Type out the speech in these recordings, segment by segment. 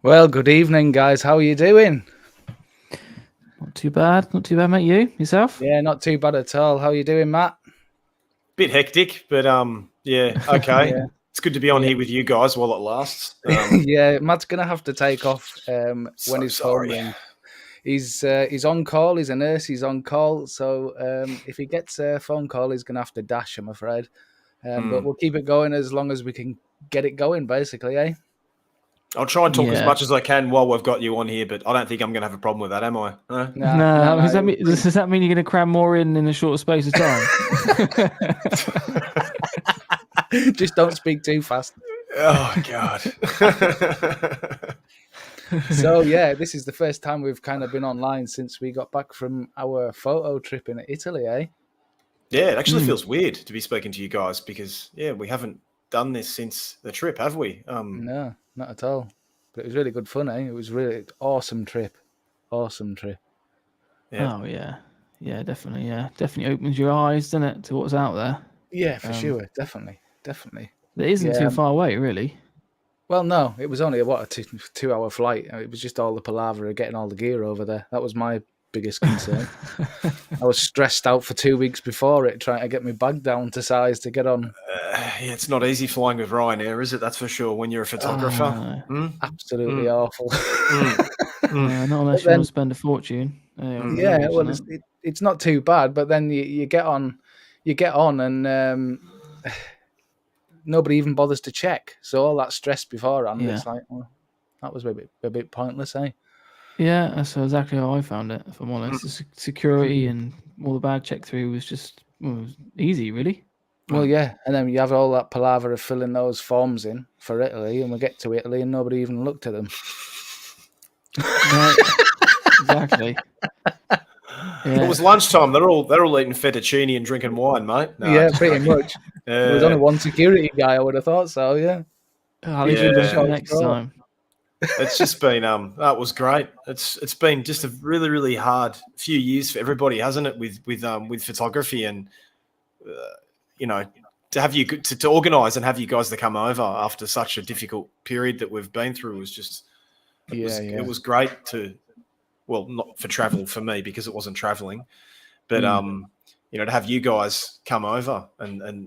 Well, good evening, guys. How are you doing? Not too bad, mate. Yourself? Yeah, not too bad at all. How are you doing, Matt? Bit hectic, but yeah, okay. Yeah, It's good to be on yeah, here with you guys while it lasts. yeah. Matt's gonna have to take off when So his phone sorry. rings. He's on call. He's a nurse. He's on call. So if he gets a phone call, he's gonna have to dash. I'm afraid. But we'll keep it going as long as we can get it going. Basically, eh? I'll try and talk as Yeah. much as I can while we've got you on here, but I don't think I'm going to have a problem with that, am I? No? No. Does that mean you're going to cram more in a shorter space of time? Just don't speak too fast. Oh, God. So yeah, this is the first time we've kind of been online since we got back from our photo trip in Italy, eh? Yeah, it actually feels weird to be speaking to you guys because, yeah, we haven't done this since the trip, have we? No, not at all. But it was really good fun, eh? It was really awesome trip. Awesome trip. Yeah. Oh yeah, definitely. Yeah, definitely opens your eyes, doesn't it, to what's out there? Yeah, for sure. Definitely. It isn't too far away, really. Well, no, it was only a 2-hour flight. It was just all the palaver of getting all the gear over there. That was my biggest concern. I was stressed out for 2 weeks before it, trying to get my bag down to size to get on. Yeah, it's not easy flying with Ryanair, is it? That's for sure. When you're a photographer, Absolutely awful. Not unless you want to spend a fortune. Yeah, well, it's not too bad, but then you get on, and nobody even bothers to check. So all that stress beforehand, it's like, well, that was a bit pointless, eh? Yeah, that's exactly how I found it. If I'm honest, the security and all the bag check through was just was easy, really. Well, yeah, and then you have all that palaver of filling those forms in for Italy, and we get to Italy and nobody even looked at them. Right. Exactly. Yeah. It was lunchtime. They're all eating fettuccine and drinking wine, mate. No, yeah, pretty much. There was only one security guy. I would have thought so. Yeah. At least we'll do it next time. It's just been that was great. It's been just a really, really hard few years for everybody, hasn't it? With photography and to have you to organise and have you guys to come over after such a difficult period that we've been through was just it was great to. Well, not for travel for me because it wasn't traveling, but to have you guys come over and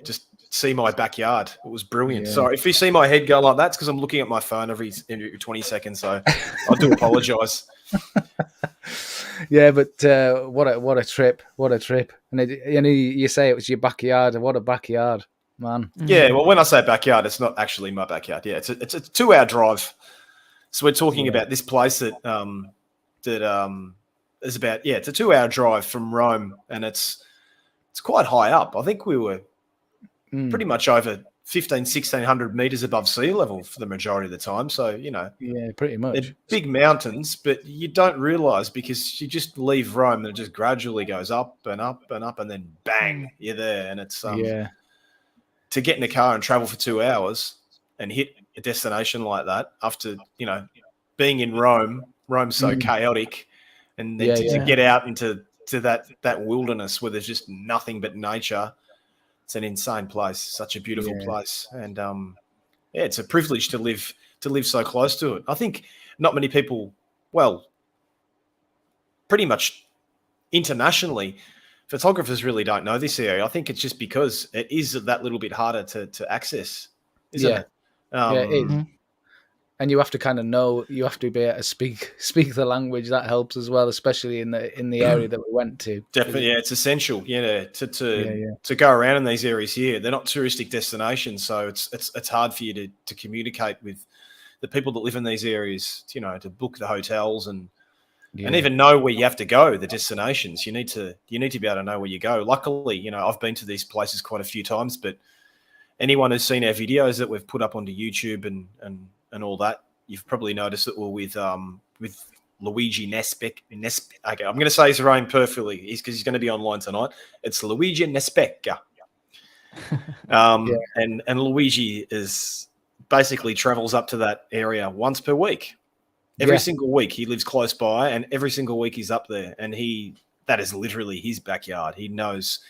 just see my backyard. It was brilliant. Yeah. Sorry if you see my head go like that, it's because I'm looking at my phone every 20 seconds. So I do apologise. Yeah, but what a trip! What a trip! And you say it was your backyard. What a backyard, man! Yeah, well, when I say backyard, it's not actually my backyard. Yeah, it's a 2-hour drive. So we're talking about this place that is about it's a 2-hour drive from Rome, and it's quite high up. I think we were pretty much over 1,600 meters above sea level for the majority of the time. So yeah, pretty much. They're big mountains, but you don't realize because you just leave Rome and it just gradually goes up and up and up, and then bang, you're there. And it's to get in a car and travel for 2 hours and hit a destination like that after being in Rome's so chaotic, and then to get out into that wilderness where there's just nothing but nature. It's an insane place, such a beautiful place, and it's a privilege to live so close to it. I think not many people, well, pretty much internationally, photographers really don't know this area. I think it's just because it is that little bit harder to access, isn't it? It is. And you have to kind of know, you have to be able to speak the language. That helps as well, especially in the area that we went to. Definitely, it's essential. To go around in these areas here. They're not touristic destinations, so it's hard for you to communicate with the people that live in these areas. To book the hotels and even know where you have to go. The destinations you need to be able to know where you go. Luckily, I've been to these places quite a few times, but anyone who's seen our videos that we've put up onto YouTube and all that, you've probably noticed that we're with Luigi Nespec. Okay, I'm going to say his name perfectly because he's going to be online tonight. It's Luigi Nespecca. And Luigi is basically travels up to that area once per week. Every single week he lives close by, and every single week he's up there, and that is literally his backyard. He knows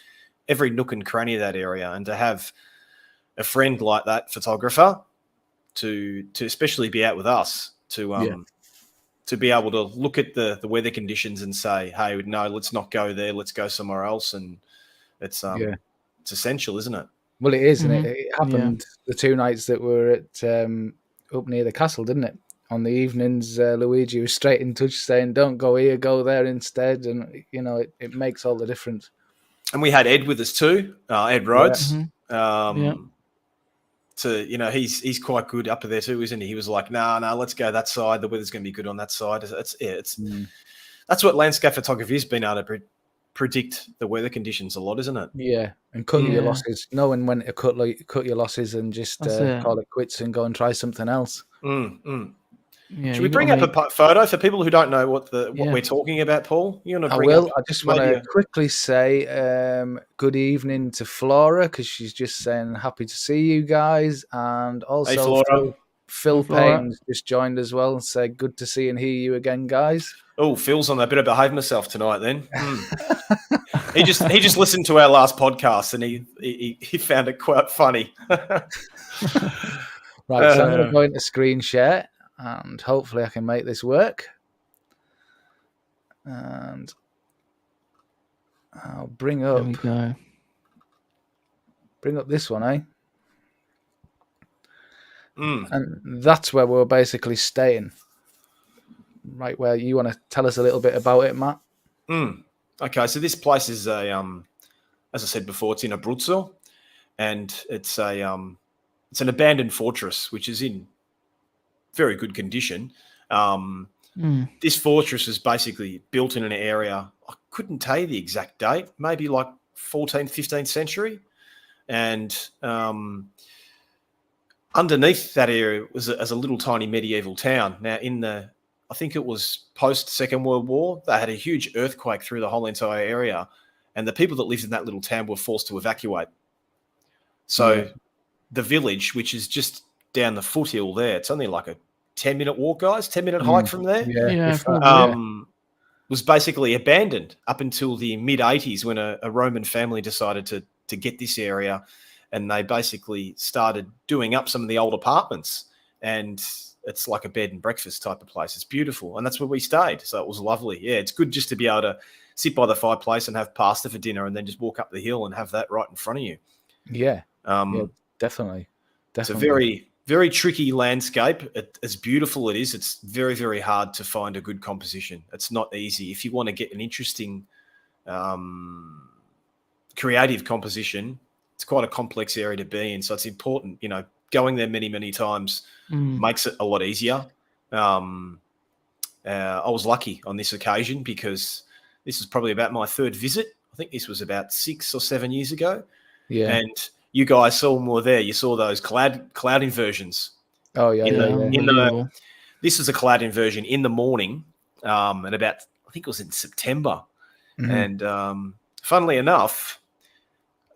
every nook and cranny of that area, and to have a friend like that photographer to especially be out with us to be able to look at the weather conditions and say, hey, no, let's not go there. Let's go somewhere else. And it's essential, isn't it? Well, it is, and it happened the 2 nights that we were at up near the castle, didn't it? On the evenings, Luigi was straight in touch saying, don't go here, go there instead. And, you know, it makes all the difference. And we had Ed with us too, Ed Rhodes. Yeah. So, you know, he's quite good up there too, isn't he? He was like, no, let's go that side. The weather's going to be good on that side. That's what landscape photography has been able to predict the weather conditions a lot, isn't it? Yeah, and cutting your losses, knowing when to cut your losses and just call it quits and go and try something else. Yeah, should we bring up a photo for people who don't know what we're talking about, Paul? You want to bring up? I just want to quickly say good evening to Flora, because she's just saying happy to see you guys, and also Phil Payne's just joined as well and said good to see and hear you again, guys. Oh, Phil's on a bit of behave myself tonight then. He just listened to our last podcast and he found it quite funny. Right, so I'm going to go into screen share and hopefully I can make this work. And I'll bring up this one, eh? And that's where we're basically staying. Right, where you want to tell us a little bit about it, Matt? Okay, so this place is as I said before, it's in Abruzzo, and it's an abandoned fortress which is in very good condition. This fortress was basically built in an area, I couldn't tell you the exact date, maybe like 14th, 15th century, and underneath that area was a little tiny medieval town. Now, I think it was post Second World War, they had a huge earthquake through the whole entire area, and the people that lived in that little town were forced to evacuate. So the village, which is just down the foothill there, it's only like a 10-minute walk, guys, 10-minute hike from there. Was basically abandoned up until the mid-'80s when a Roman family decided to get this area, and they basically started doing up some of the old apartments, and it's like a bed and breakfast type of place. It's beautiful, and that's where we stayed, so it was lovely. Yeah, it's good just to be able to sit by the fireplace and have pasta for dinner and then just walk up the hill and have that right in front of you. Yeah, definitely. It's a very, very tricky landscape. As beautiful it is, it's very, very hard to find a good composition. It's not easy. If you want to get an interesting, creative composition, it's quite a complex area to be in. So it's important, you know, going there many, many times makes it a lot easier. I was lucky on this occasion because this is probably about my third visit. I think this was about 6 or 7 years ago. Yeah. And you guys saw more there. You saw those cloud inversions. Oh, yeah. This is a cloud inversion in the morning at about, I think it was in September. And funnily enough,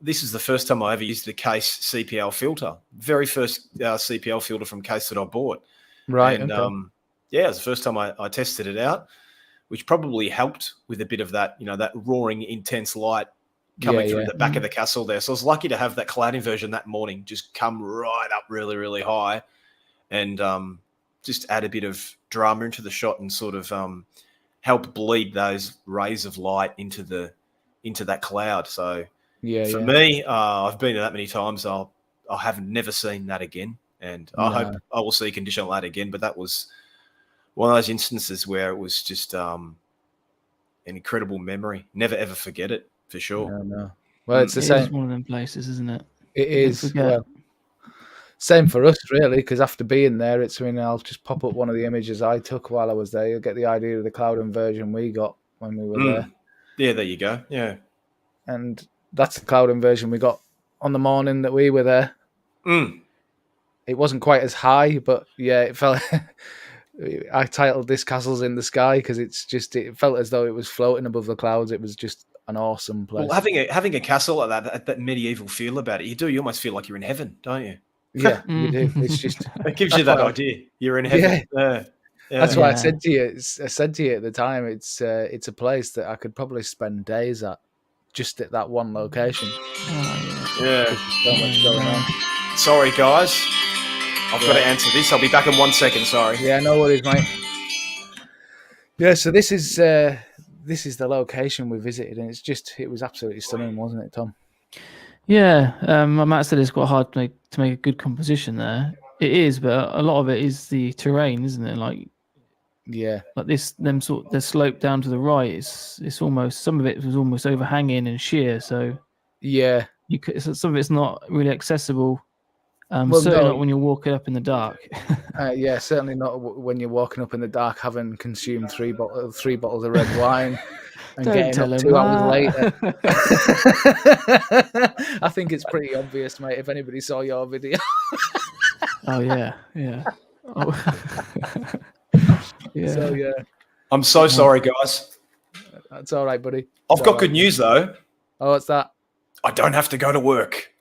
this is the first time I ever used the Case CPL filter. Very first CPL filter from Case that I bought. Right. And it was the first time I tested it out, which probably helped with a bit of that, you know, that roaring intense light coming through the back of the castle there. So I was lucky to have that cloud inversion that morning just come right up really, really high and just add a bit of drama into the shot and sort of help bleed those rays of light into that cloud. So for me, I've been to that many times. I have never seen that again. And I hope I will see a condition like that again. But that was one of those instances where it was just an incredible memory. Never, ever forget it, for sure. No. Well, it's the same. It's one of them places, isn't it? It is. Well, same for us, really, because after being there, I'll just pop up one of the images I took while I was there. You'll get the idea of the cloud inversion we got when we were there. Yeah, there you go. Yeah. And that's the cloud inversion we got on the morning that we were there. It wasn't quite as high, but it felt... I titled this Castles in the Sky because it felt as though it was floating above the clouds. It was just an awesome place. Well, having a castle like that medieval feel about it, you almost feel like you're in heaven, don't you? Yeah, you do. It's just it gives you that idea. You're in heaven. Yeah. That's why I said to you. I said to you at the time, it's a place that I could probably spend days at, just at that one location. Yeah. So much going on. Sorry, guys. I've got to answer this. I'll be back in 1 second. Sorry. Yeah, no worries, mate. Yeah, so this is the location we visited, and it was absolutely stunning, wasn't it, Tom? Yeah, Matt said it's quite hard to make a good composition there. It is, but a lot of it is the terrain, isn't it? Like the slope down to the right. It's almost, some of it was almost overhanging and sheer. So some of it's not really accessible. Certainly not when you're walking up in the dark. Yeah, certainly not when you're walking up in the dark, having consumed three bottles of red wine and getting up 2 hours later. I think it's pretty obvious, mate, if anybody saw your video. Oh, yeah. Oh. Yeah. So, yeah. I'm so sorry, guys. That's all right, buddy. I've got good news, though. Oh, what's that? I don't have to go to work.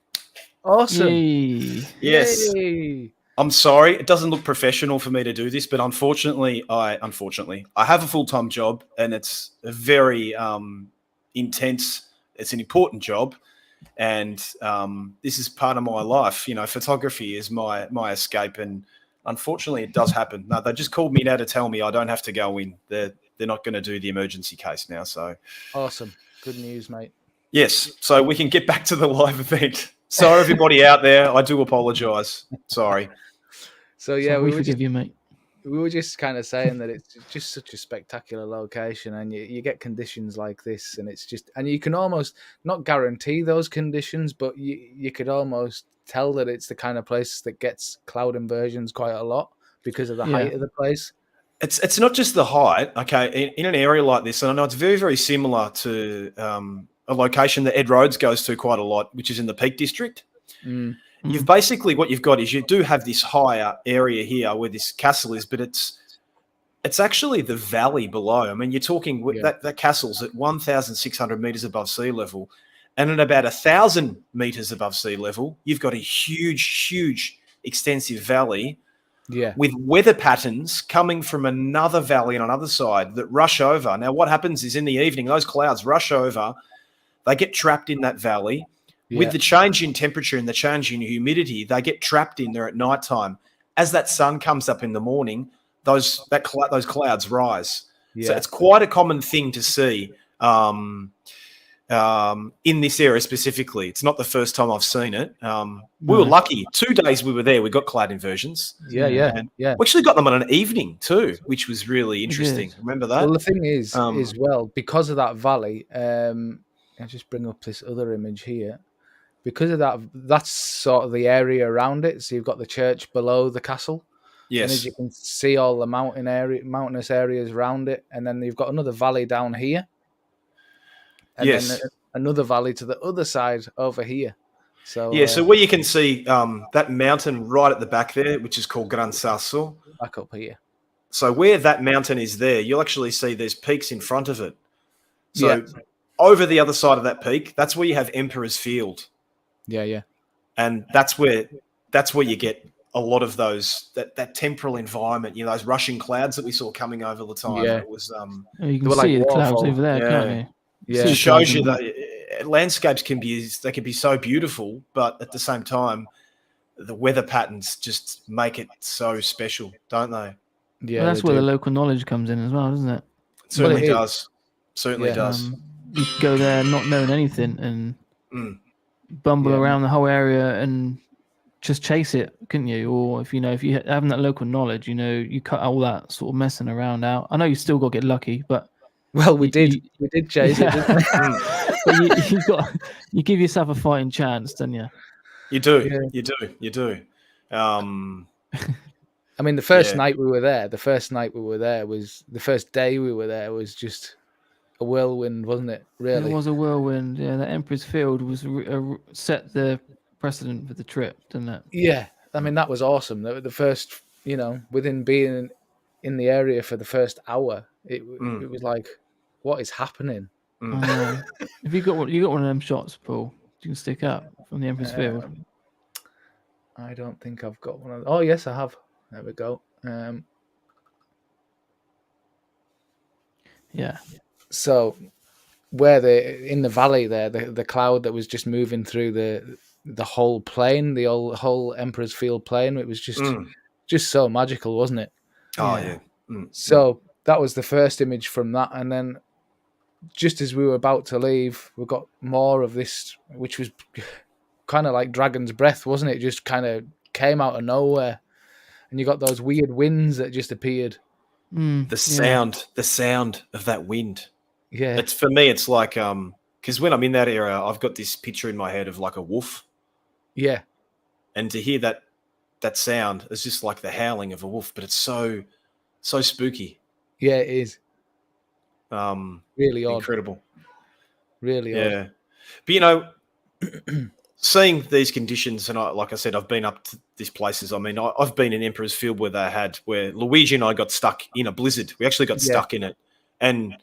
Awesome. Yay. Yes. Yay. I'm sorry. It doesn't look professional for me to do this, but unfortunately, I have a full-time job, and it's a very intense. It's an important job, and this is part of my life. You know, photography is my escape, and unfortunately, it does happen. No, they just called me now to tell me I don't have to go in. They're not going to do the emergency case now. So awesome. Good news, mate. Yes. So we can get back to the live event. Sorry, everybody out there. I do apologise. Sorry. So yeah, we forgive you, mate. We were just kind of saying that it's just such a spectacular location, and you get conditions like this, and you can almost not guarantee those conditions, but you could almost tell that it's the kind of place that gets cloud inversions quite a lot because of the height of the place. It's not just the height, okay. In an area like this, and I know it's very, very similar to a location that Ed Rhodes goes to quite a lot, which is in the Peak District. You've basically, what you've got is you do have this higher area here where this castle is, but it's actually the valley below. I mean, you're talking that castle's at 1,600 meters above sea level, and at about 1,000 meters above sea level, you've got a huge, huge, extensive valley with weather patterns coming from another valley on another side that rush over. Now, what happens is in the evening, those clouds rush over, they get trapped in that valley. With the change in temperature and the change in humidity, they get trapped in there at nighttime. As that sun comes up in the morning, those clouds rise. So it's quite a common thing to see in this area specifically. It's not the first time I've seen it. We were lucky. 2 days we were there, we got cloud inversions. Yeah. We actually got them on an evening too, which was really interesting. Remember that? Well, the thing is because of that valley, I'll just bring up this other image here. Because of that, that's sort of the area around it. So you've got the church below the castle. Yes. And as you can see all the mountainous areas around it. And then you've got another valley down here. And then another valley to the other side over here. So so where you can see that mountain right at the back there, which is called Gran Sasso. Back up here. So where that mountain is there, you'll actually see there's peaks in front of it. So over the other side of that peak, that's where you have Emperor's Field. Yeah. And that's where you get a lot of that temporal environment, you know, those rushing clouds that we saw coming over the time. Yeah. It was you can see the clouds over there, can't you? Yeah. It shows you that landscapes can be so beautiful, but at the same time, the weather patterns just make it so special, don't they? Yeah, that's where the local knowledge comes in as well, doesn't it? It certainly does. Certainly does. You could go there not knowing anything and bumble around the whole area and just chase it, couldn't you? Or if you having that local knowledge, you cut all that sort of messing around out. I know you still got to get lucky, but we did chase it, didn't we? But you give yourself a fighting chance, don't you? You do, you do. I mean, the first night we were there, the first day we were there was just a whirlwind, wasn't it? Really, it was a whirlwind. Yeah, the Emperor's Field was set the precedent for the trip, didn't it? Yeah, I mean that was awesome. The first, within being in the area for the first hour, it was like, what is happening? If you got one of them shots, Paul, you can stick up from the Emperor's Field. I don't think I've got one of. Oh yes, I have. There we go. Yeah. So, where in the valley there, the cloud that was just moving through the whole plain, the whole Emperor's Field plain. It was just so magical, wasn't it? Oh yeah. So that was the first image from that, and then just as we were about to leave, we got more of this, which was kind of like Dragon's Breath, wasn't it? Just kind of came out of nowhere, and you got those weird winds that just appeared. The sound of that wind. Yeah, it's for me. It's like because when I'm in that area, I've got this picture in my head of like a wolf. Yeah, and to hear that sound, it's just like the howling of a wolf, but it's so spooky. Yeah, it is. Really odd. Incredible. Really odd. But seeing these conditions, and like I said, I've been up to these places. I mean, I've been in Emperor's Field where Luigi and I got stuck in a blizzard. We actually got stuck in it, and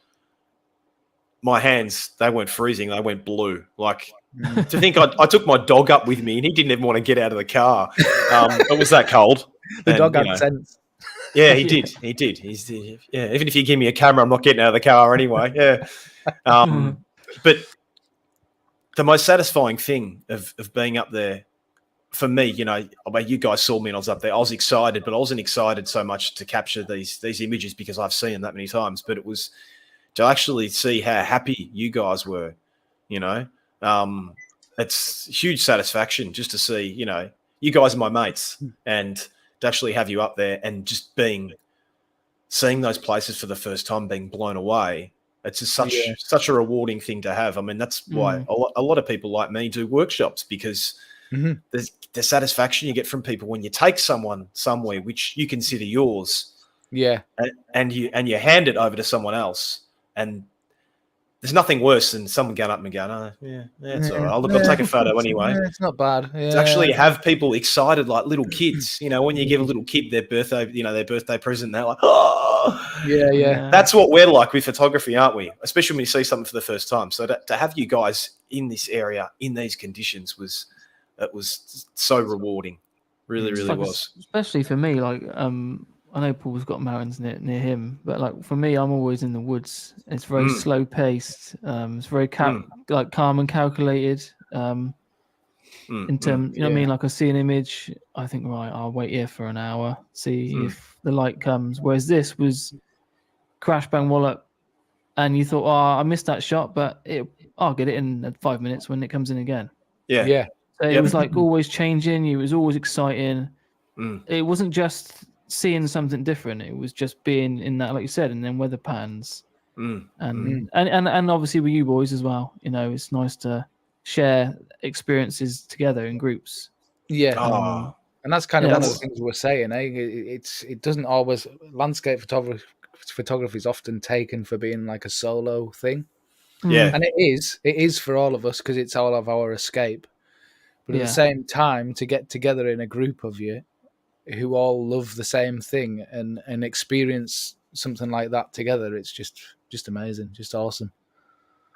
my hands, they weren't freezing, they went blue. Like, to think I took my dog up with me and he didn't even want to get out of the car. It was that cold. The dog had sense. Yeah, he did. He did. Even if you give me a camera, I'm not getting out of the car anyway. Yeah. But the most satisfying thing of being up there for me, you guys saw me and I was up there. I was excited, but I wasn't excited so much to capture these images because I've seen them that many times. But it was to actually see how happy you guys were. It's huge satisfaction just to see, you guys are my mates, and to actually have you up there and just seeing those places for the first time, being blown away. It's just such a rewarding thing to have. I mean, that's why a lot of people like me do workshops, because there's the satisfaction you get from people when you take someone somewhere which you consider yours, and you hand it over to someone else, and there's nothing worse than someone going up and going, "Oh, it's all right. I'll take a photo anyway." It's not bad. To actually have people excited like little kids, when you give a little kid their birthday present, they're like, "Oh, yeah." That's what we're like with photography, aren't we? Especially when you see something for the first time. So to have you guys in this area in these conditions was so rewarding. Really, really was. Especially for me, like I know Paul's got mountains near him, but like for me, I'm always in the woods. It's very slow paced. It's very calm and calculated. In terms, what I mean? Like I see an image, I think, right, I'll wait here for an hour, see if the light comes. Whereas this was crash bang wallop, and you thought, oh, I missed that shot, but I'll get it in 5 minutes when it comes in again. Yeah. So it was like always changing. It was always exciting. It wasn't just seeing something different. It was just being in that, like you said, and then weather patterns, and obviously with you boys as well. It's nice to share experiences together in groups. Yeah, and that's kind of one of the things we're saying. It doesn't always. Landscape photography is often taken for being like a solo thing. Yeah, and it is for all of us because it's all of our escape. But at the same time, to get together in a group of you who all love the same thing and experience something like that together, it's just amazing, just awesome.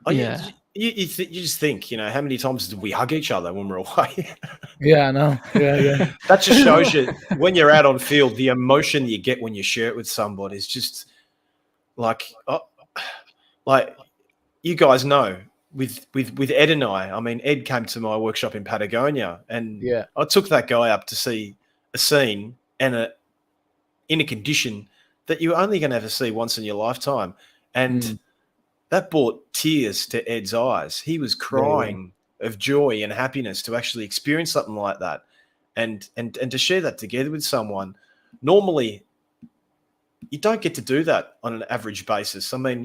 You just think, how many times did we hug each other when we're away? Yeah, I know. Yeah. That just shows you when you're out on field, the emotion you get when you share it with somebody is just like you guys know. With Ed and I mean, Ed came to my workshop in Patagonia, and I took that guy up to see a scene and in a condition that you're only going to ever see once in your lifetime. And that brought tears to Ed's eyes. He was crying of joy and happiness to actually experience something like that. And to share that together with someone. Normally, you don't get to do that on an average basis. I mean,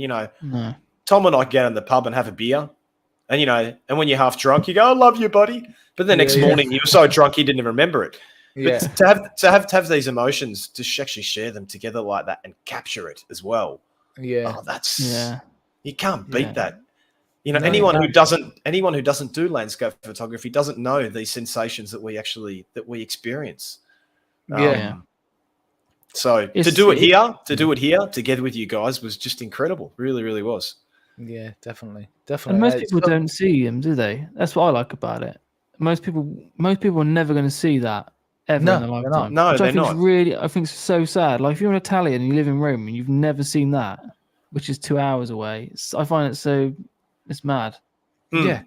Tom and I get in the pub and have a beer, and when you're half drunk, you go, "I love you, buddy." But the next morning, you were so drunk you didn't even remember it. But to have these emotions, to actually share them together like that and capture it as well. Yeah, you can't beat that. Anyone who doesn't do landscape photography doesn't know these sensations that we experience. So to do it here together with you guys was just incredible. Really, really was. Yeah, definitely. And most people don't see them, do they? That's what I like about it. Most people are never going to see that ever in their lifetime. No, they're not. I think it's so sad. Like if you're an Italian and you live in Rome and you've never seen that, which is 2 hours away, I find it it's mad. Yeah.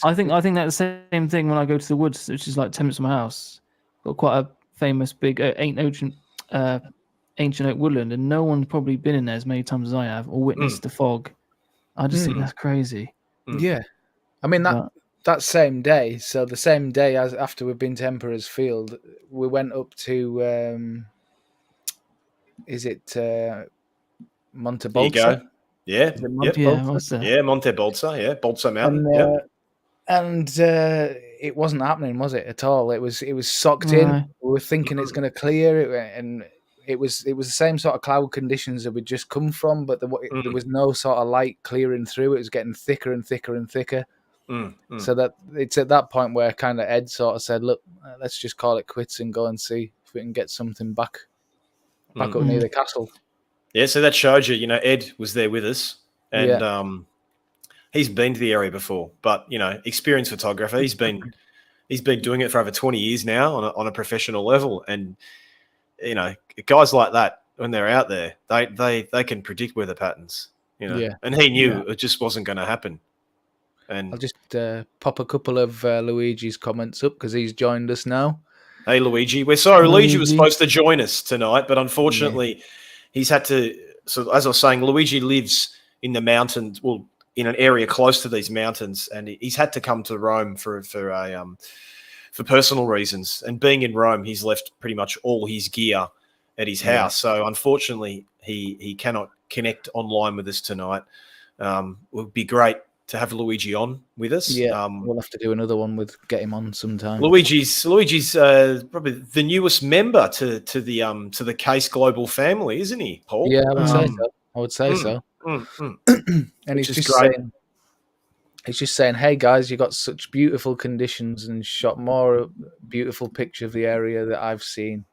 I think that's the same thing when I go to the woods, which is like 10 minutes from my house. Got quite a famous big ancient oak woodland, and no one's probably been in there as many times as I have or witnessed the fog. I just think that's crazy. Yeah, I mean that same day. So the same day as after we've been to Emperor's Field, we went up to is it Monte There you Balsa? go. Yeah. Is it Monte Balsa? Yeah, Monte Balsa. Yeah, Balsa Mountain. And it wasn't happening, was it, at all? It was socked in. We were thinking it's going to clear, and it was the same sort of cloud conditions that we'd just come from, but there was no sort of light clearing through. It was getting thicker and thicker and thicker. So that it's at that point where kind of Ed sort of said, "Look, let's just call it quits and go and see if we can get something back up near the castle." Yeah, so that showed you. Ed was there with us, and he's been to the area before, but experienced photographer. He's been doing it for over 20 years now on a professional level, and guys like that, when they're out there, they can predict weather patterns. And he knew it just wasn't going to happen. And I'll just pop a couple of Luigi's comments up because he's joined us now. Hey, Luigi. We're sorry, Luigi was supposed to join us tonight, but unfortunately, he's had to. So, as I was saying, Luigi lives in the mountains, well, in an area close to these mountains, and he's had to come to Rome for personal reasons. And being in Rome, he's left pretty much all his gear at his house. So, unfortunately, he cannot connect online with us tonight. It would be great to have Luigi on with us. Yeah, we'll have to do another one get him on sometime. Luigi's probably the newest member to the Case Global family, isn't he, Paul? Yeah, I would say so. And he's just saying, "Hey guys, you got such beautiful conditions and shot more beautiful picture of the area that I've seen."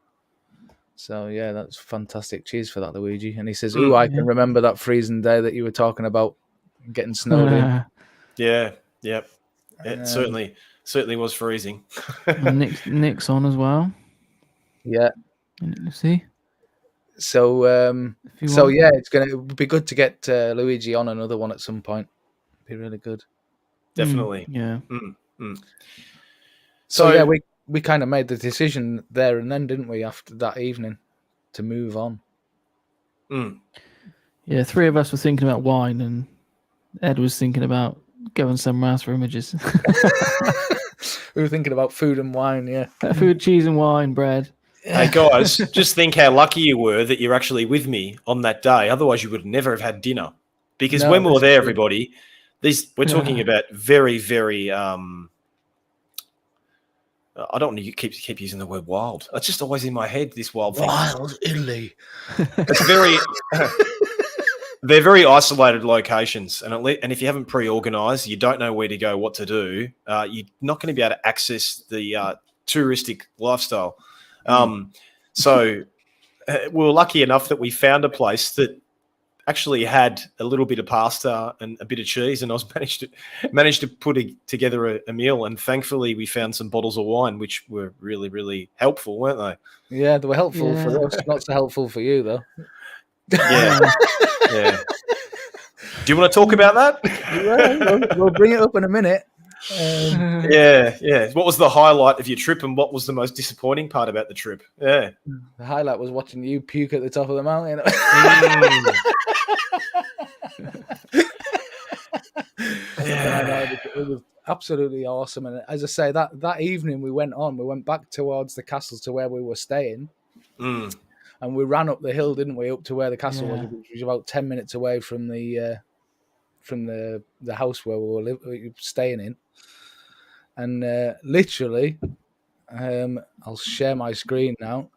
So yeah, that's fantastic. Cheers for that, Luigi. And he says, "Ooh, I can remember that freezing day that you were talking about." Getting snowed in. Yeah. It certainly was freezing. Nick's on as well. Yeah. See. So yeah, it would be good to get Luigi on another one at some point. It'd be really good. Definitely. Yeah. So yeah, we kind of made the decision there and then, didn't we? After that evening, to move on. Yeah, three of us were thinking about wine, and Ed was thinking about going somewhere else for images. We were thinking about food and wine, yeah. Food, cheese and wine, bread. Hey, guys, just think how lucky you were that you're actually with me on that day. Otherwise, you would never have had dinner. Because when we were there, everybody, we're talking about very, very... I don't want to keep using the word wild. It's just always in my head, this wild thing. Wild Italy. It's very... They're very isolated locations, and if you haven't pre-organised, you don't know where to go, what to do, you're not going to be able to access the touristic lifestyle. So we were lucky enough that we found a place that actually had a little bit of pasta and a bit of cheese, and I was managed to put together a meal. And thankfully, we found some bottles of wine, which were really, really helpful, weren't they? Yeah, they were helpful for us, not so helpful for you, though. Yeah. Yeah. Do you want to talk about that? Yeah, we'll bring it up in a minute. Yeah. What was the highlight of your trip, and what was the most disappointing part about the trip? Yeah. The highlight was watching you puke at the top of the mountain. It was absolutely awesome. And as I say, that evening we went back towards the castle to where we were staying. And we ran up the hill, didn't we, up to where the castle was, which was about 10 minutes away from the house where we were staying in. And literally, I'll share my screen now.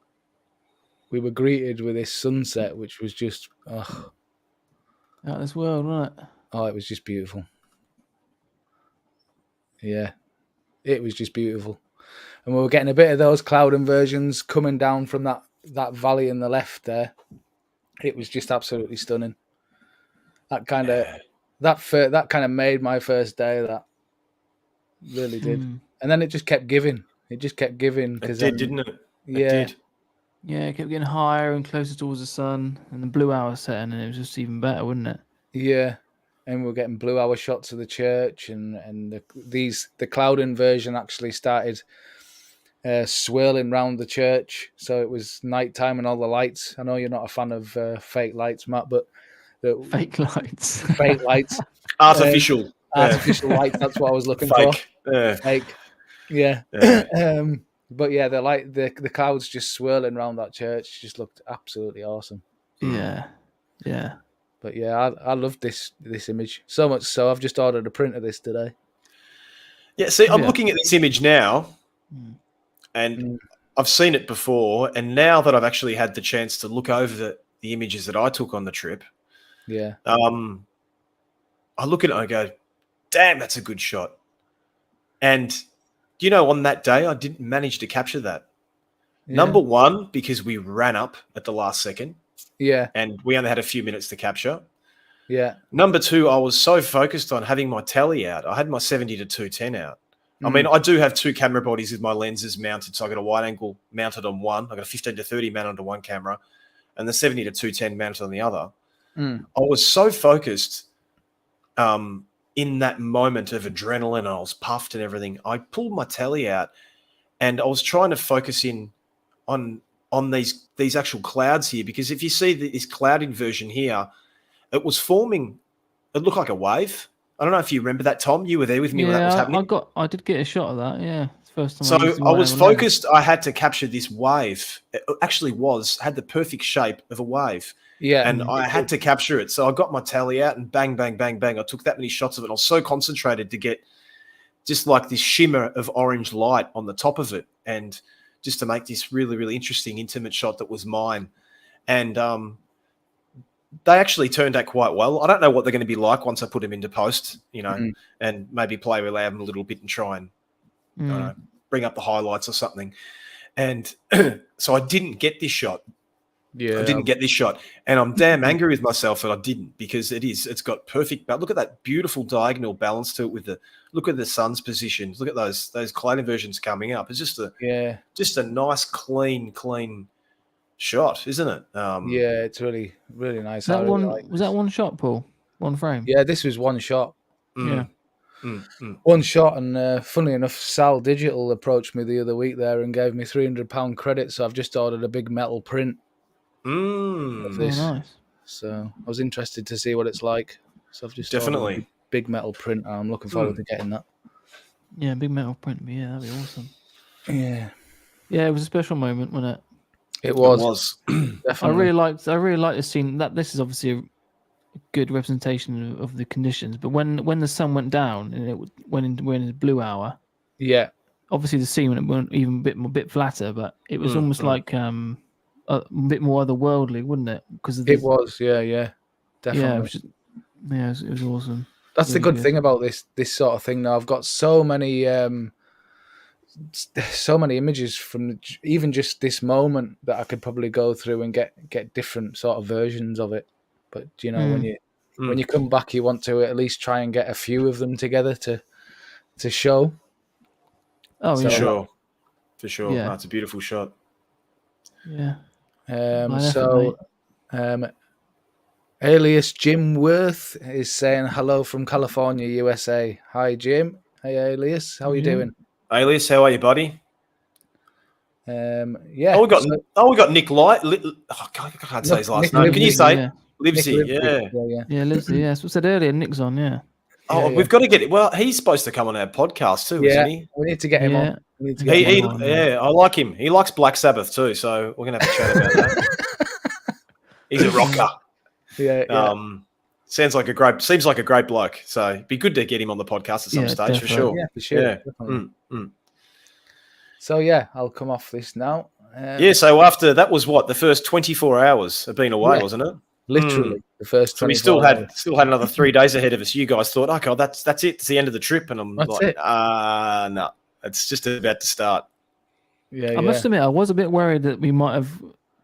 We were greeted with this sunset, which was just out of this world, wasn't it? Oh, it was just beautiful. Yeah, it was just beautiful. And we were getting a bit of those cloud inversions coming down from that valley in the left there. It was just absolutely stunning. That kind of made my first day. That really did. And then it just kept giving. It just kept giving. It did, didn't it? Yeah. It did. Yeah, it kept getting higher and closer towards the sun, and the blue hour setting, and it was just even better, wouldn't it? Yeah. and we're getting blue hour shots of the church, and the cloud inversion actually started swirling round the church. So it was nighttime and all the lights. I know you're not a fan of fake lights, Matt, but fake lights, artificial lights. That's what I was looking for. Fake, yeah. But yeah, the clouds just swirling around that church just looked absolutely awesome. Yeah. But yeah, I love this image so much. So I've just ordered a print of this today. Yeah, see, I'm looking at this image now, and I've seen it before. And now that I've actually had the chance to look over the images that I took on the trip, I look at it and I go, damn, that's a good shot. And, on that day, I didn't manage to capture that. Yeah. Number one, because we ran up at the last second. Yeah. And we only had a few minutes to capture. Yeah. Number two, I was so focused on having my tele out. I had my 70 to 210 out. I mean, I do have two camera bodies with my lenses mounted. So I got a wide angle mounted on one. I got a 15 to 30 mounted on one camera and the 70 to 210 mounted on the other. I was so focused in that moment of adrenaline, and I was puffed and everything. I pulled my tele out and I was trying to focus in on these actual clouds here, because if you see this cloud inversion here, it was forming. It looked like a wave. I don't know if you remember that, Tom. You were there with me when that was happening. I did get a shot of that. Yeah, it's the first time. So I was focused. I had to capture this wave. It actually had the perfect shape of a wave. Yeah, and I had to capture it. So I got my tally out and bang, bang, bang, bang. I took that many shots of it. I was so concentrated to get just like this shimmer of orange light on the top of it, and just to make this really, really interesting, intimate shot that was mine. And they actually turned out quite well. I don't know what they're going to be like once I put them into post, and maybe play with them a little bit and try and bring up the highlights or something. And so I didn't get this shot. Yeah, I didn't get this shot, and I'm damn angry with myself that I didn't, because it's got perfect. But look at that beautiful diagonal balance to it with look at the sun's positions. Look at those cloud inversions coming up. It's just a nice, clean shot, isn't it? Yeah, it's really, really nice. Was that one shot, Paul? One frame? Yeah, this was one shot. Yeah. One shot, and funnily enough, Sal Digital approached me the other week there and gave me £300 credit, so I've just ordered a big metal print. Of this. Oh, nice. So I was interested to see what it's like. So I've just definitely a big metal print. I'm looking forward to getting that. Yeah, big metal print. Yeah, that'd be awesome. Yeah, it was a special moment, wasn't it? It was. Definitely. I really like the scene. That this is obviously a good representation of the conditions. But when the sun went down and it went into blue hour. Yeah. Obviously, the scene went even a bit flatter, but it was almost like a bit more otherworldly, wouldn't it? Because it was, yeah, definitely. Yeah, it was awesome. That's really the good thing about this sort of thing. Now I've got so many images from even just this moment that I could probably go through and get different sort of versions of it. But when you come back, you want to at least try and get a few of them together to show. Oh, so, for sure. Yeah. That's a beautiful shot. Yeah. Alias Jim Worth is saying hello from California, USA. Hi, Jim. Hey, Alias. How are you doing? Alias, how are you, buddy? Yeah. We got Nick Light. I can't say his last name. Can you say Livesey? Yeah, Livesey. Yeah, as I said earlier, Nick's on. Yeah. We've got to get it. Well, he's supposed to come on our podcast too, isn't he? We need to get him on. I like him. He likes Black Sabbath too, so we're gonna have to chat about that. He's a rocker. Yeah. Seems like a great bloke. So it'd be good to get him on the podcast at some stage, for sure. Yeah, for sure. Yeah. So I'll come off this now. So after that was the first 24 hours of being away, wasn't it? Literally the first. So we still had another 3 days ahead of us. You guys thought, okay, that's it. It's the end of the trip, and I'm no, it's just about to start. I must admit, I was a bit worried that we might have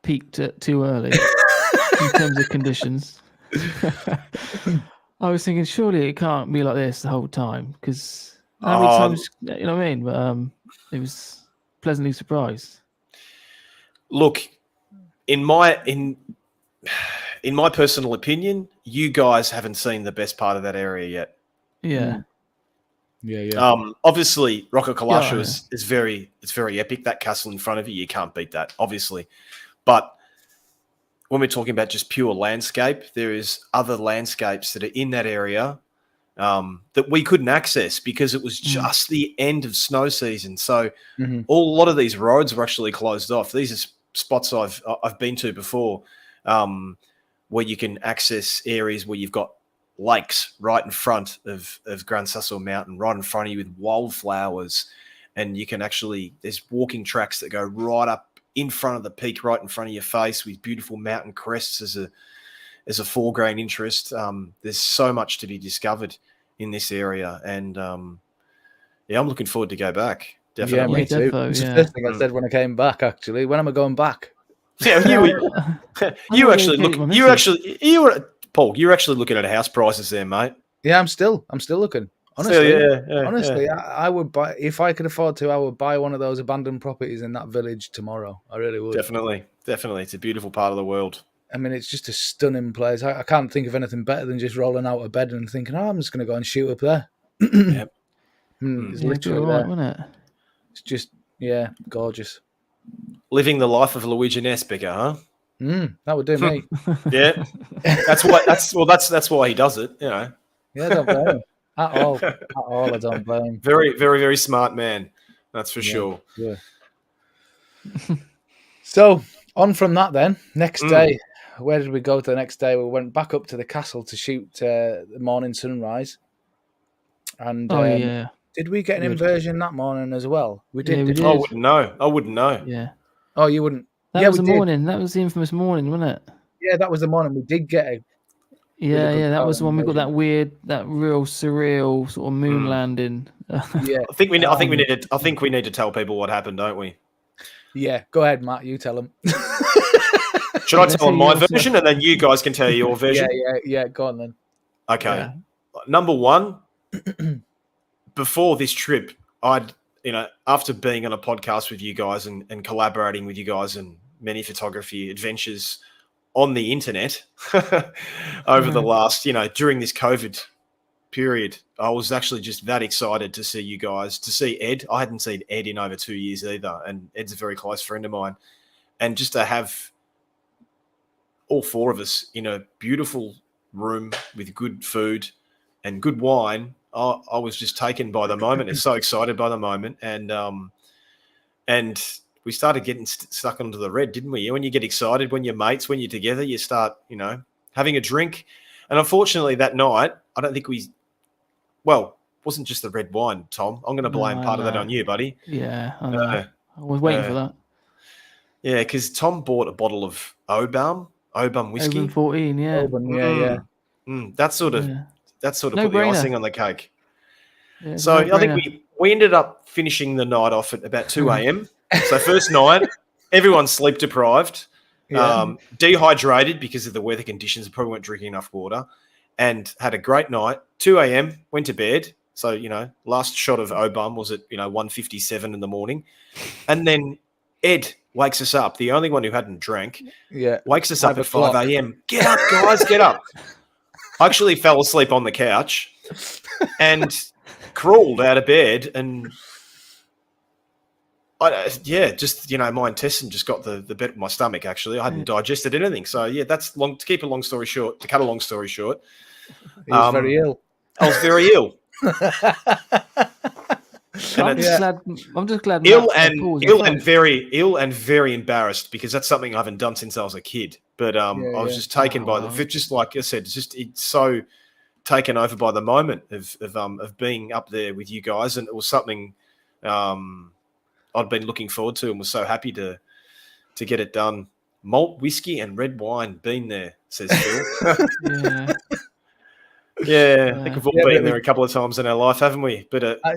peaked too early in terms of conditions. I was thinking, surely it can't be like this the whole time, because how many times, you know what I mean? But it was pleasantly surprised. Look, in in my personal opinion, you guys haven't seen the best part of that area yet. Yeah. Obviously, Rocca Kalasha is very epic. That castle in front of you can't beat that, obviously. But when we're talking about just pure landscape, there is other landscapes that are in that area that we couldn't access because it was just the end of snow season. So a lot of these roads were actually closed off. These are spots I've been to before, where you can access areas where you've got lakes right in front of Gran Sasso Mountain, right in front of you with wildflowers. And you can actually, there's walking tracks that go right up in front of the peak, right in front of your face, with beautiful mountain crests as a foreground interest. There's so much to be discovered in this area. And I'm looking forward to go back. Definitely. Yeah, me too. It's the first thing I said when I came back, actually. When am I going back? Yeah, Paul, you're actually looking at house prices there, mate. Yeah, I'm still looking. Honestly, I would buy, if I could afford to, I would buy one of those abandoned properties in that village tomorrow. I really would. Definitely. It's a beautiful part of the world. I mean, it's just a stunning place. I can't think of anything better than just rolling out of bed and thinking, I'm just going to go and shoot up there. Yep. It's literally right, there. Wasn't it? It's just, gorgeous. Living the life of Luigi Nesbica, huh? That would do me. Yeah, that's why he does it. You know. Yeah, I don't blame him at all. I don't blame him. Very, very, very smart man. That's for sure. Yeah. So on from that, then next day, where did we go? To the next day, we went back up to the castle to shoot the morning sunrise. And did we get an inversion that morning as well? We did. Yeah, we did. I wouldn't know. Yeah. Oh, you wouldn't. That was the morning. That was the infamous morning, wasn't it? Yeah, that was the morning. We did get a. That was the one we got that real surreal sort of moon landing. Yeah, I think we need to tell people what happened, don't we? Yeah, go ahead, Matt. You tell them. Should I tell them my version, and then you guys can tell your version? Yeah. Go on then. Okay. Yeah. Number one, before this trip, after being on a podcast with you guys and collaborating with you guys and many photography adventures on the internet over the last, during this COVID period, I was actually just that excited to see you guys, to see Ed. I hadn't seen Ed in over 2 years either, and Ed's a very close friend of mine. And just to have all four of us in a beautiful room with good food and good wine, I was just taken by the moment and so excited by the moment. And we started getting stuck onto the red, didn't we? When you get excited, when you're mates, when you're together, you start, having a drink. And unfortunately that night, I don't think it wasn't just the red wine, Tom. I'm going to blame part of that on you, buddy. Yeah, I know. I was waiting for that. Yeah, because Tom bought a bottle of Obam whiskey. Obam 14, yeah. Obam, That sort of put the icing on the cake. Yeah, so I think we ended up finishing the night off at about 2 a.m. So first night, everyone's sleep deprived, dehydrated because of the weather conditions, probably weren't drinking enough water, and had a great night. 2 a.m., went to bed. So, last shot of Obam was at, 1:57 in the morning. And then Ed wakes us up, the only one who hadn't drank, wakes us up at 5 a.m. Get up, guys, get up. I actually fell asleep on the couch and crawled out of bed, and my intestine just got the bit of my stomach. Actually, I hadn't digested anything. So that's long. To cut a long story short, he was very ill. I was very ill. I'm just glad. Ill and very embarrassed, because that's something I haven't done since I was a kid. But I was just taken by just like I said, it's so taken over by the moment of being up there with you guys, and it was something I'd been looking forward to, and was so happy to get it done. Malt whiskey and red wine, been there, says Phil. Yeah, I think we've all been there a couple of times in our life, haven't we? But I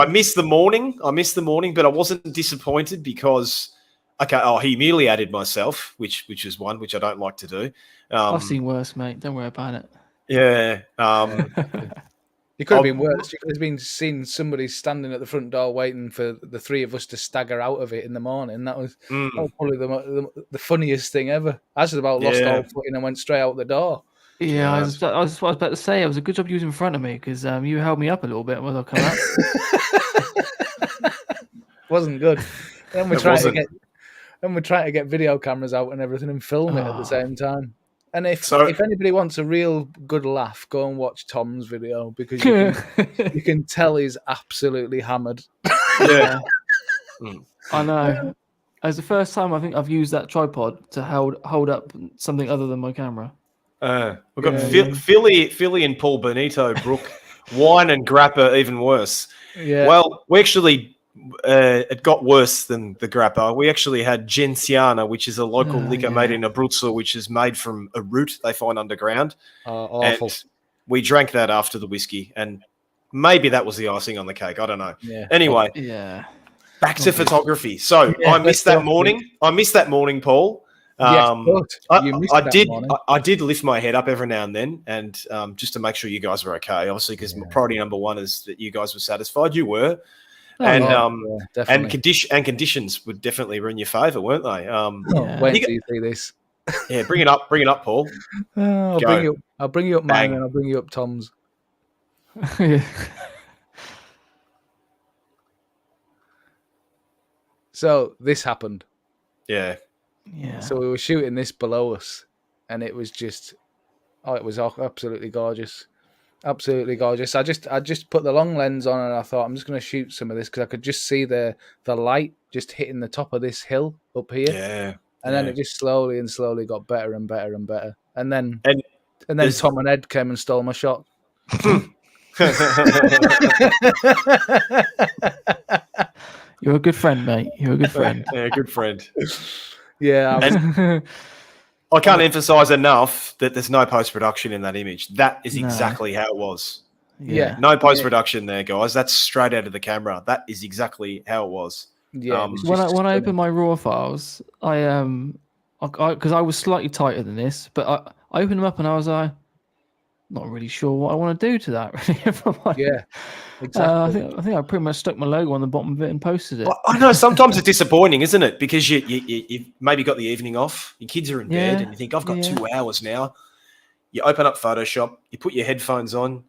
missed the morning. But I wasn't disappointed because, I humiliated myself, which is one which I don't like to do. I've seen worse, mate. Don't worry about it. Yeah. It could have been worse. You could have been seen somebody standing at the front door waiting for the three of us to stagger out of it in the morning. That was probably the funniest thing ever. I just about lost all footing and went straight out the door. Yeah, I was about to say, it was a good job you was in front of me because you held me up a little bit when I come out. Wasn't good. Then we're trying to get video cameras out and everything and film it at the same time. And if anybody wants a real good laugh, go and watch Tom's video because you can tell he's absolutely hammered. Yeah, I know. It's the first time I think I've used that tripod to hold up something other than my camera. We've got Philly and Paul Benito, Brooke, wine and grappa, even worse. Yeah. Well, we actually it got worse than the grappa. We actually had Genciana, which is a local liquor made in Abruzzo, which is made from a root they find underground. Awful. And we drank that after the whiskey, and maybe that was the icing on the cake. I don't know. Yeah. Anyway, back to photography. So I missed that morning. I missed that morning, Paul. I did lift my head up every now and then, and just to make sure you guys were okay, obviously, because priority number one is that you guys were satisfied. You were. And conditions would definitely were in your favour, weren't they? Wait till you see this. Yeah, bring it up, Paul. I'll bring you up mine, and I'll bring you up Tom's. So this happened. Yeah. So we were shooting this below us, and it was just, it was absolutely gorgeous. Absolutely gorgeous. I just put the long lens on and I thought I'm just going to shoot some of this because I could just see the light just hitting the top of this hill up here. Yeah. And then it just slowly got better and better and better. And then Tom and Ed came and stole my shot. You're a good friend, mate. You're a good friend. Yeah, good friend. Yeah. I can't emphasize enough that there's no post-production in that image. That is exactly how it was. Yeah. No post-production there, guys. That's straight out of the camera. That is exactly how it was. Yeah. When I opened my RAW files, because I was slightly tighter than this, but I opened them up and I was not really sure what I want to do to that. Really. Yeah. Exactly. I think I pretty much stuck my logo on the bottom of it and posted it. Well, I know sometimes it's disappointing, isn't it? Because you've maybe got the evening off, your kids are in bed, and you think, I've got 2 hours now. You open up Photoshop, you put your headphones on.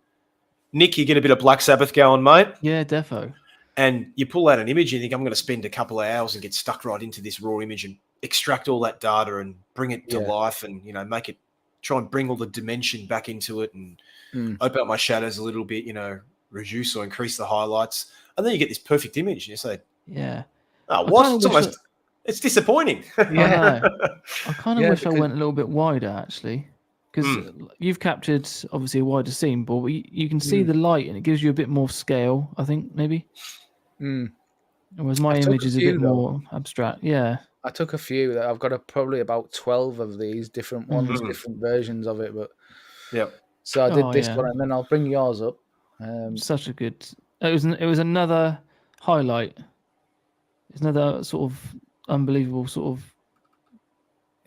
Nick, you get a bit of Black Sabbath going, mate. Yeah, defo. And you pull out an image and you think, I'm going to spend a couple of hours and get stuck right into this raw image and extract all that data and bring it to life and, make it, try and bring all the dimension back into it and open up my shadows a little bit, reduce or increase the highlights, and then you get this perfect image. And you say, "Oh, what? It's disappointing." Yeah, I kind of wish I went a little bit wider, actually, because you've captured obviously a wider scene, but you can see the light, and it gives you a bit more scale. I think maybe. Whereas my image is a bit more abstract. Yeah, I took a few. I've got probably about 12 of these different ones, different versions of it. But so I did this one, and then I'll bring yours up. Such a good. It was another highlight. It's another sort of unbelievable sort of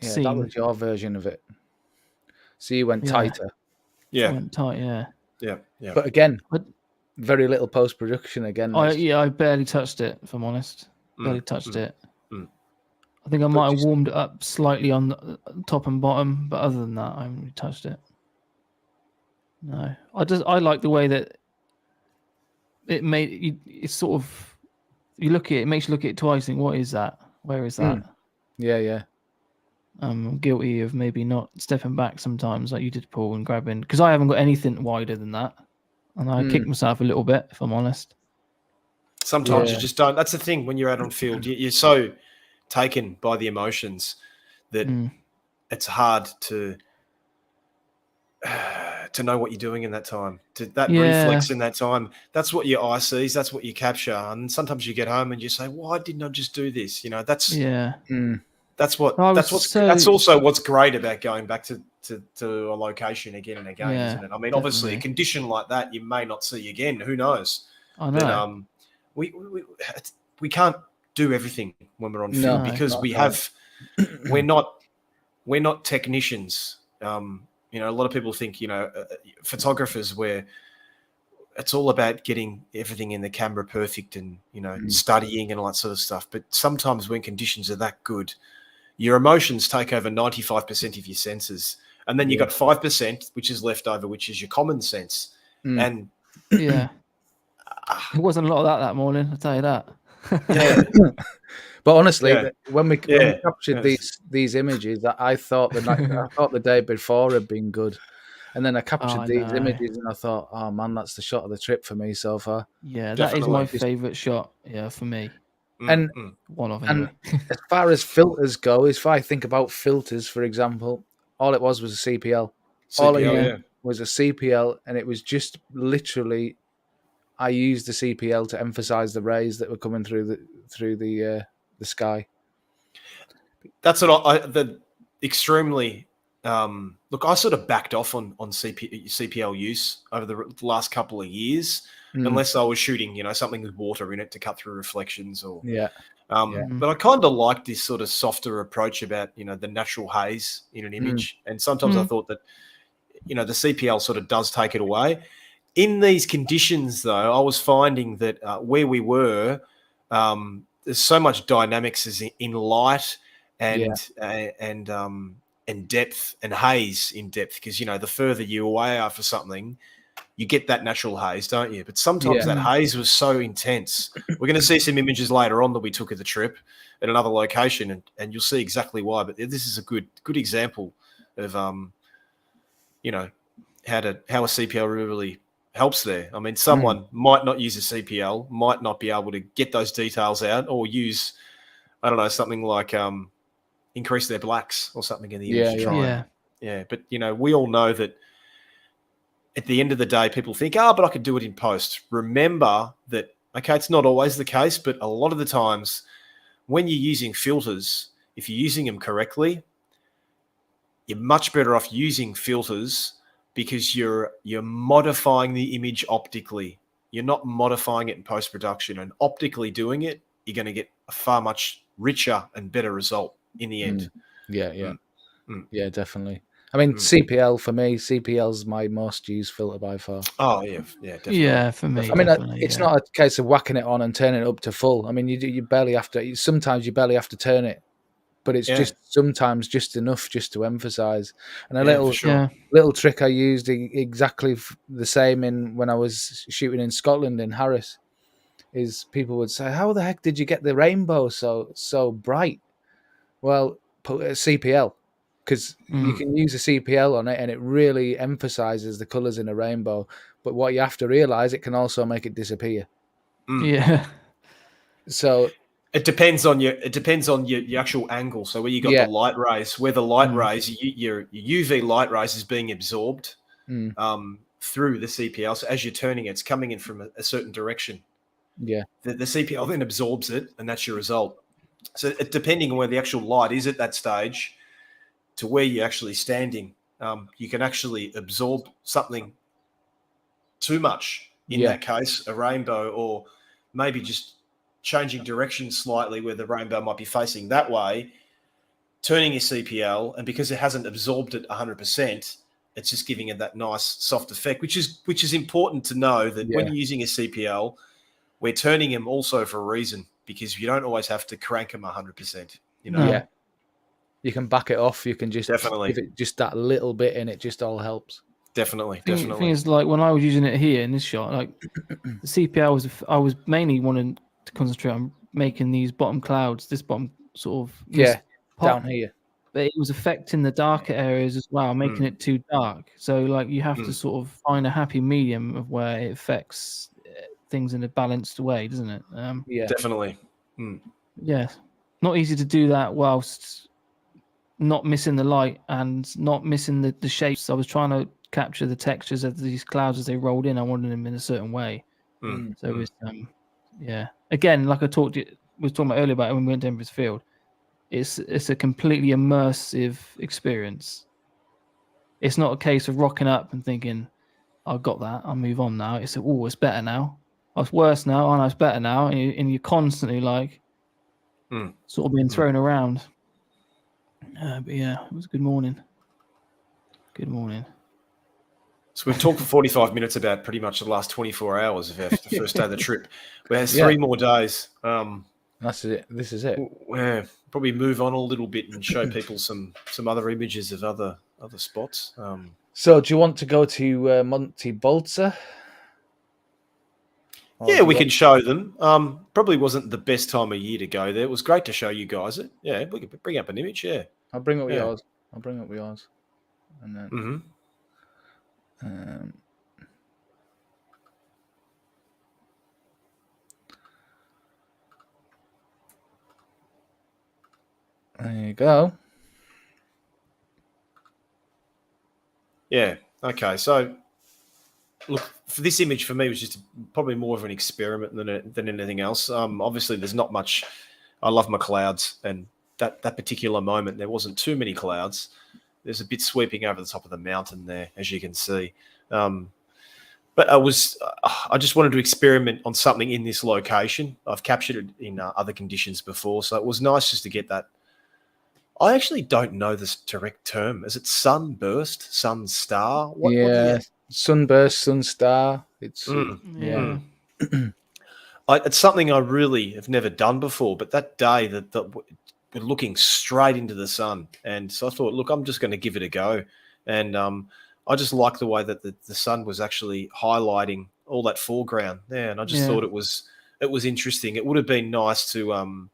scene. That was your version of it. So you went tighter. Yeah, I went tight. Yeah. But again, very little post production. Again, I barely touched it. If I'm honest, barely touched it. I think I might have warmed it up slightly on the top and bottom, but other than that, I haven't really touched it. No, I like the way that it made you. It's sort of you look at it, it makes you look at it twice. Think, what is that? Where is that? Yeah. I'm guilty of maybe not stepping back sometimes, like you did, Paul, and grabbing because I haven't got anything wider than that, and I kick myself a little bit if I'm honest. Sometimes you just don't. That's the thing when you're out on field, you're so taken by the emotions that it's hard to know what you're doing in that time, that reflex in that time. That's what your eye sees. That's what you capture. And sometimes you get home and you say, "Why didn't I just do this?" That's also what's great about going back to a location again and again, isn't it? I mean, obviously, a condition like that you may not see again. Who knows? I know. But, we can't do everything when we're on field because we're not technicians. A lot of people think, photographers, we're it's all about getting everything in the camera perfect and, studying and all that sort of stuff. But sometimes when conditions are that good, your emotions take over 95% of your senses. And then you got 5%, which is left over, which is your common sense. And it wasn't a lot of that morning, I'll tell you that. But honestly, when we captured these images, I thought the day before had been good. And then I captured these images and I thought, oh man, that's the shot of the trip for me so far. Yeah, that is my favourite shot. Yeah, for me. And one of anyway. As far as filters go, if I think about filters, for example, all it was a CPL. All I knew was a CPL, and it was just literally I used the CPL to emphasize the rays that were coming through the sky. That's what the extremely. Look, I sort of backed off on CPL use over the last couple of years, unless I was shooting, something with water in it to cut through reflections or. But I kind of like this sort of softer approach about, the natural haze in an image. And sometimes I thought that, the CPL sort of does take it away. In these conditions, though, I was finding that where we were, there's so much dynamics in light and depth and haze in depth, because the further you away are for something, you get that natural haze, don't you? But sometimes that haze was so intense. We're going to see some images later on that we took at the trip at another location, and you'll see exactly why. But this is a good example of how a CPL really helps there. I mean, someone might not use a CPL, might not be able to get those details out, or use, I don't know, something like increase their blacks or something in the image to try. But we all know that at the end of the day, people think, but I could do it in post. Remember that, okay, it's not always the case, but a lot of the times when you're using filters, if you're using them correctly, you're much better off using filters because you're modifying the image optically. You're not modifying it in post-production, and optically doing it, you're going to get a far much richer and better result in the end. Yeah, definitely. I mean, CPL for me, CPL's my most used filter by far. Oh yeah, definitely. Yeah, for me. I mean, it's not a case of whacking it on and turning it up to full. I mean, you barely have to. Sometimes you barely have to turn it, but it's just sometimes just enough just to emphasize. And a little trick I used exactly the same when I was shooting in Scotland in Harris is people would say, "How the heck did you get the rainbow so bright?" Well, put a CPL. Because you can use a CPL on it and it really emphasizes the colors in a rainbow. But what you have to realize, it can also make it disappear. Yeah. So it depends on your actual angle. So where you got the light rays, where the light rays, your UV light rays is being absorbed through the CPL. So as you're turning it, it's coming in from a certain direction. Yeah. The CPL then absorbs it, and that's your result. So depending on where the actual light is at that stage, to where you're actually standing, you can actually absorb something too much. In that case, a rainbow, or maybe just changing direction slightly where the rainbow might be facing that way, turning your CPL, and because it hasn't absorbed it 100%, it's just giving it that nice soft effect, which is important to know that when you're using a CPL, we're turning them also for a reason, because you don't always have to crank them 100%. Yeah. You can back it off. You can just give it just that little bit, and it just all helps. Definitely. The thing is, like when I was using it here in this shot, like the CPL I was mainly wanting to concentrate on making these bottom clouds, this bottom sort of down here. But it was affecting the darker areas as well, making it too dark. So like you have to sort of find a happy medium of where it affects things in a balanced way, doesn't it? Definitely. Yeah, not easy to do that whilst not missing the light and not missing the shapes. I was trying to capture the textures of these clouds as they rolled in. I wanted them in a certain way. So it was, again, like we was talking about earlier about when we went to Empress Field. It's a completely immersive experience. It's not a case of rocking up and thinking, "I got that. I'll move on now." It's it's better now. Oh, it's worse now. Oh, no, it's better now. And you're constantly like sort of being thrown around. But yeah, it was a good morning. Good morning. So we've talked for 45 minutes about pretty much the last 24 hours of the first day of the trip. We have 3 more days. That's it. This is it. We'll probably move on a little bit and show people some other images of other spots. So do you want to go to Monte Balsa? Yeah, we can show them. Probably wasn't the best time of year to go there. It was great to show you guys it. Yeah, we could bring up an image. Yeah, I'll bring up yours. And then. There you go. Yeah. Okay. So, look, for this image for me was just probably more of an experiment than anything else. Obviously, there's not much. I love my clouds, and that particular moment there wasn't too many clouds. There's a bit sweeping over the top of the mountain there, as you can see. But I just wanted to experiment on something in this location. I've captured it in other conditions before, so it was nice just to get that. I actually don't know this direct term. Is it sunburst, sun star? Sunburst, sun star. It's it's something I really have never done before. But that day that we're looking straight into the sun, and so I thought, look, I'm just going to give it a go, and I just like the way that the sun was actually highlighting all that foreground there, and I just thought it was interesting. It would have been nice to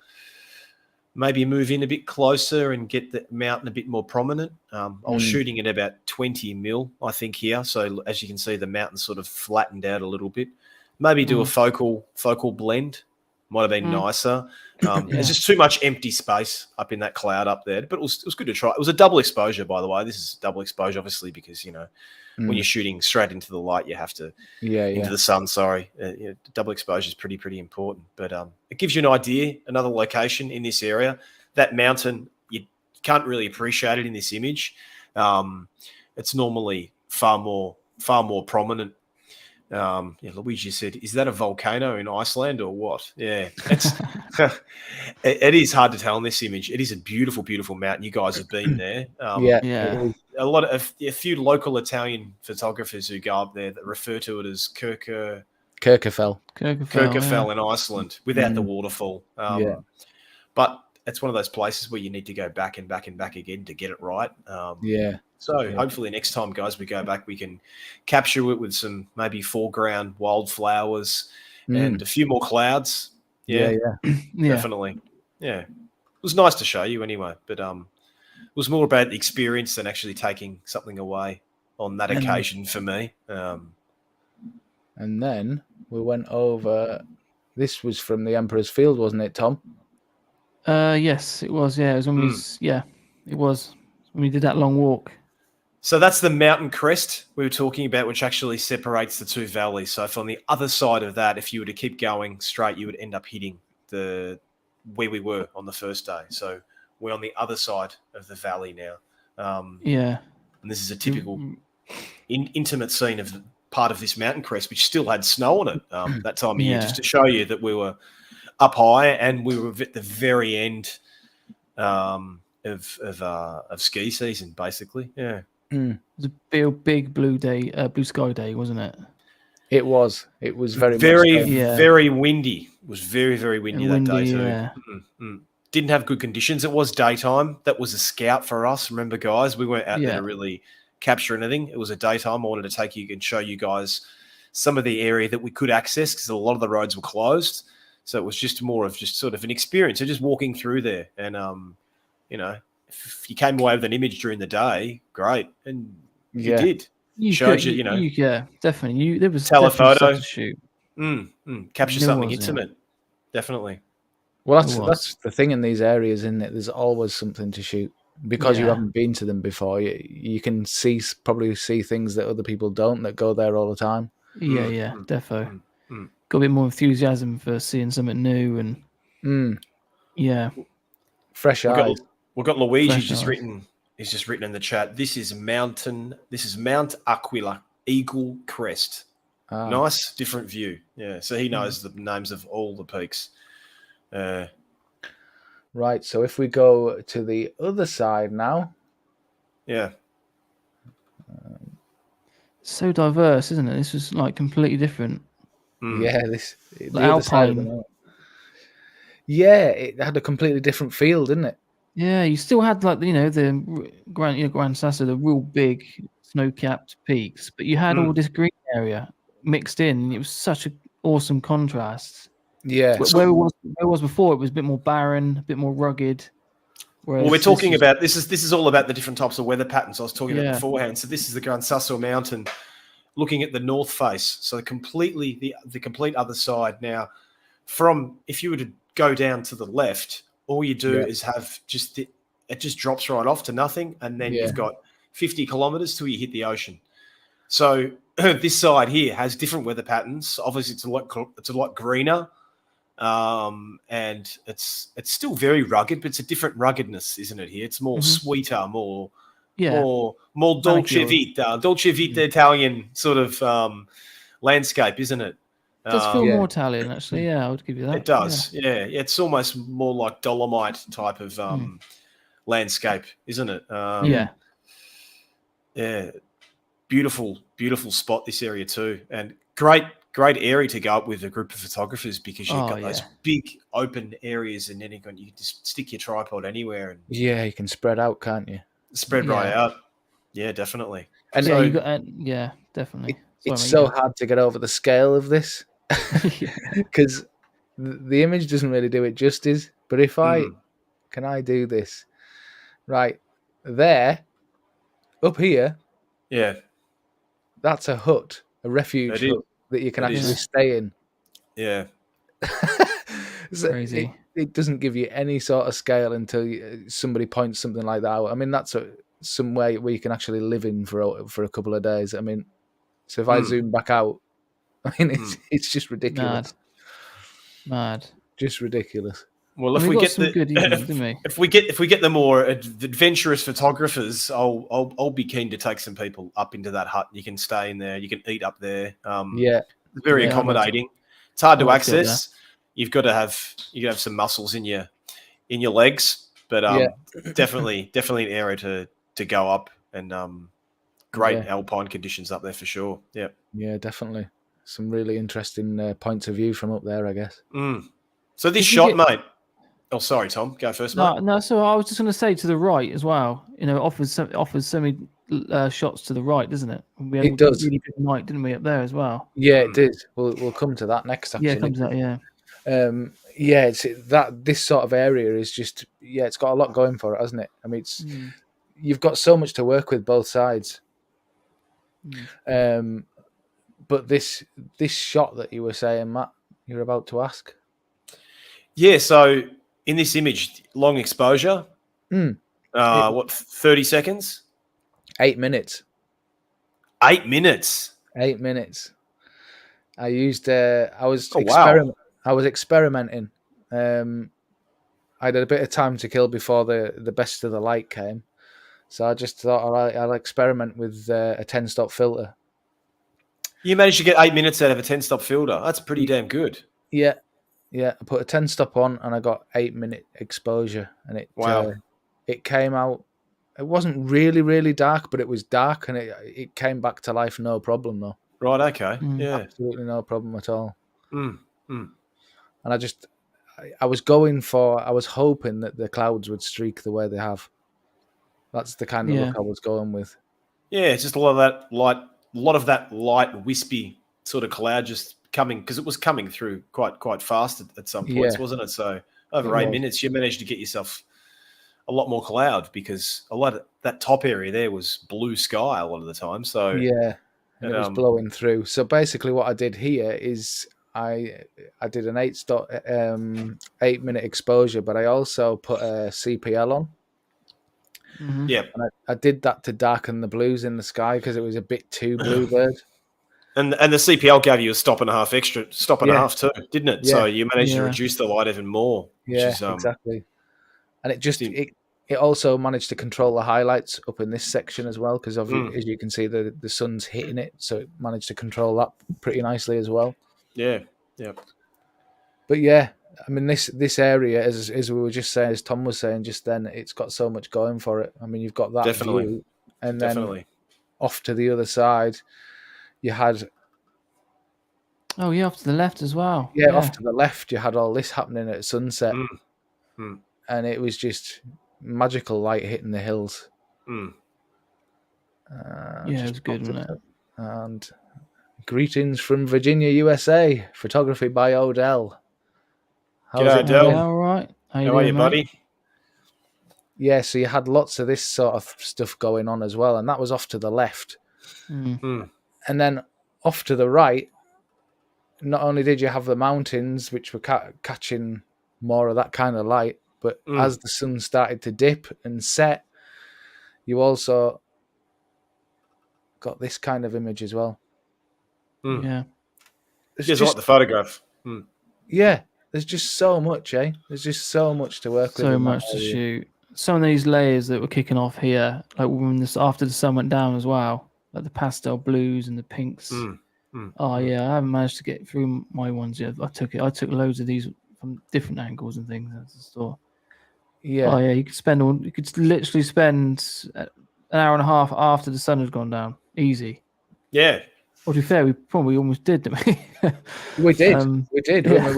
maybe move in a bit closer and get the mountain a bit more prominent. I was shooting at about 20 mil, I think, here. So as you can see, the mountain sort of flattened out a little bit. Maybe do a focal blend. Might have been nicer. There's just too much empty space up in that cloud up there, but it was good to try. It was a double exposure, by the way. This is double exposure, obviously, because, when you're shooting straight into the light, you have to into the sun. Sorry, double exposure is pretty important. But it gives you an idea, another location in this area. That mountain, you can't really appreciate it in this image. It's normally far more prominent. Luigi said, "Is that a volcano in Iceland or what?" Yeah, it is hard to tell in this image. It is a beautiful, beautiful mountain. You guys have been there. A few local Italian photographers who go up there that refer to it as Kirkafell in Iceland without the waterfall. But it's one of those places where you need to go back and back and back again to get it right. So hopefully next time, guys, we go back, we can capture it with some maybe foreground wildflowers and a few more clouds. Definitely. Yeah. It was nice to show you anyway, but it was more about the experience than actually taking something away on that occasion for me. And then we went over, this was from the Emperor's Field, wasn't it, Tom? Yes, it was. Yeah, it was when it was when we did that long walk. So that's the mountain crest we were talking about, which actually separates the two valleys. So from the other side of that, if you were to keep going straight, you would end up hitting where we were on the first day. So we're on the other side of the valley now. And this is a typical intimate scene of part of this mountain crest, which still had snow on it that time of year, just to show you that we were up high and we were at the very end of ski season, basically. Yeah. It was a big blue sky day, wasn't it? It was. It was very windy. It was very, very windy that day too. Yeah. Didn't have good conditions. It was daytime. That was a scout for us. Remember, guys, we weren't out there to really capture anything. It was a daytime. I wanted to take you and show you guys some of the area that we could access because a lot of the roads were closed. So it was just more of just sort of an experience of just walking through there. And, if you came away with an image during the day, great. And you did. Definitely. There was tell a photo. To shoot. Capture something intimate. Definitely. Well, that's the thing in these areas, isn't it? There's always something to shoot because you haven't been to them before. You can probably see things that other people don't that go there all the time. Yeah, defo. Got a bit more enthusiasm for seeing something new and fresh eyes. We've got Luigi written. He's just written in the chat. This is Mount Aquila, Eagle Crest. Nice, different view. Yeah, so he knows the names of all the peaks. Right. So if we go to the other side now. Yeah. so diverse, isn't it? This was like completely different. Yeah, the Alpine. Yeah, it had a completely different feel, didn't it? Yeah, you still had like the Gran Sasso, the real big snow-capped peaks, but you had all this green area mixed in, and it was such an awesome contrast. Yeah, where it was before, it was a bit more barren, a bit more rugged. Well, we're talking about this is all about the different types of weather patterns I was talking about beforehand. So this is the Gran Sasso Mountain, looking at the north face, so completely the complete other side. Now, if you were to go down to the left, all you do is have it just drops right off to nothing, and then you've got 50 kilometers till you hit the ocean. So this side here has different weather patterns. Obviously, it's a lot greener, and it's still very rugged, but it's a different ruggedness, isn't it? Here, it's more sweeter, more dolce vita Italian sort of landscape, isn't it? It does feel more Italian, actually. Yeah, I would give you that. It does. Yeah. It's almost more like Dolomite type of landscape, isn't it? Yeah. Beautiful, beautiful spot, this area too, and great area to go up with a group of photographers, because you've got those big open areas, and then you can just stick your tripod anywhere, and you can spread out, can't you? Spread right out. Yeah, definitely. And so you got definitely. It's so hard to get over the scale of this, because the image doesn't really do it justice. But if I do this right there, up here, that's a hut, a refuge hut that you can actually stay in. Yeah. So crazy. It doesn't give you any sort of scale until somebody points something like that out. I mean, that's somewhere where you can actually live in for a couple of days. I mean, so if I zoom back out, I mean, it's just ridiculous. Mad. Just ridiculous. Well, if we get the more adventurous photographers, I'll be keen to take some people up into that hut. You can stay in there. You can eat up there. It's very accommodating. It's hard to access. You've got to have some muscles in your legs, but definitely an area to go up, and great alpine conditions up there for sure. Yeah, definitely. Some really interesting points of view from up there, I guess. So this shot, mate. Oh, sorry, Tom. Go first, mate. No. So I was just going to say, to the right as well. Offers so many shots to the right, doesn't it? We had it does. A really good night, didn't we, up there as well? Yeah, it did. We'll come to that next. Actually, come to that. It's this sort of area is just it's got a lot going for it, hasn't it? I mean, you've got so much to work with both sides. But this shot that you were saying, Matt, you're about to ask. Yeah. So in this image, long exposure. 30 seconds? 8 minutes. 8 minutes. 8 minutes. I used. I was experimenting. I had a bit of time to kill before the best of the light came, so I just thought, all right, I'll experiment with a 10-stop filter. You managed to get 8 minutes out of a 10-stop filter. That's pretty damn good. Yeah. I put a 10-stop on, and I got 8-minute exposure, and it came out. It wasn't really, really dark, but it was dark, and it came back to life, no problem though. Right. Okay. Yeah. Absolutely no problem at all. And I was hoping that the clouds would streak the way they have. That's the kind of look I was going with. Yeah, it's just a lot of that light, wispy sort of cloud just coming, because it was coming through quite fast at some points, wasn't it? So over 8 minutes, you managed to get yourself a lot more cloud, because a lot of that top area there was blue sky a lot of the time. So it was blowing through. So basically, what I did here is I did an 8-minute exposure, but I also put a CPL on. Yeah, and I did that to darken the blues in the sky, because it was a bit too bluebird. And the CPL gave you a stop and a half too, didn't it? Yeah. So you managed to reduce the light even more. Exactly. And it also managed to control the highlights up in this section as well, because as you can see, the sun's hitting it, so it managed to control that pretty nicely as well. Yeah. But I mean, this area, as we were just saying, as Tom was saying just then, it's got so much going for it. I mean, you've got that view, and then off to the other side, you had. Oh yeah, off to the left as well. Yeah, off to the left, you had all this happening at sunset, and it was just magical light hitting the hills. Yeah, it was good, wasn't it? And greetings from Virginia, USA. Photography by Odell. How's it going? All right. How are you, buddy? Yeah, so you had lots of this sort of stuff going on as well, and that was off to the left. And then off to the right, not only did you have the mountains, which were catching more of that kind of light, but as the sun started to dip and set, you also got this kind of image as well. Yeah. Just like the photograph. Yeah, there's just so much, eh? There's just so much to work with. So much to shoot. Some of these layers that were kicking off here, like when after the sun went down as well, like the pastel blues and the pinks. Oh yeah, I haven't managed to get through my ones yet. I took loads of these from different angles and things at the store. Yeah. Oh yeah, you could literally spend an hour and a half after the sun had gone down. Easy. Yeah. Well, to be fair, we probably almost did, didn't we? We did. We did. Yeah.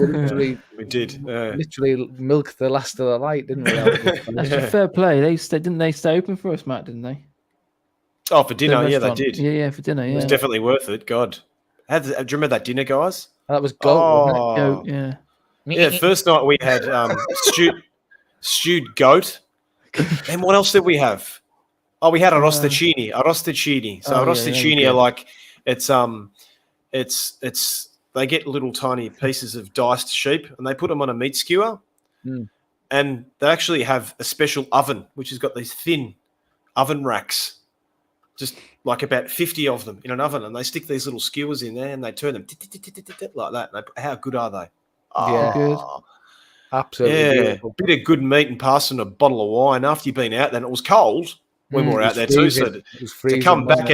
We did. Literally milked the last of the light, didn't we? That's fair play. Didn't they stay open for us, Matt? Didn't they? Oh, for dinner, yeah, they did. Yeah, for dinner. Yeah, it was definitely worth it. God, do you remember that dinner, guys? That was goat. Wasn't it? Goat, yeah. Yeah, first night we had stewed goat. And what else did we have? Oh, we had arrosticini. So arrosticini are like it's they get little tiny pieces of diced sheep and they put them on a meat skewer, and they actually have a special oven which has got these thin oven racks, just like about 50 of them in an oven, and they stick these little skewers in there and they turn them like that. How good are they? Yeah, good. Absolutely. Yeah, beautiful. A bit of good meat and passing a bottle of wine after you've been out. Then it was cold when we were out there freezing. too. So to come back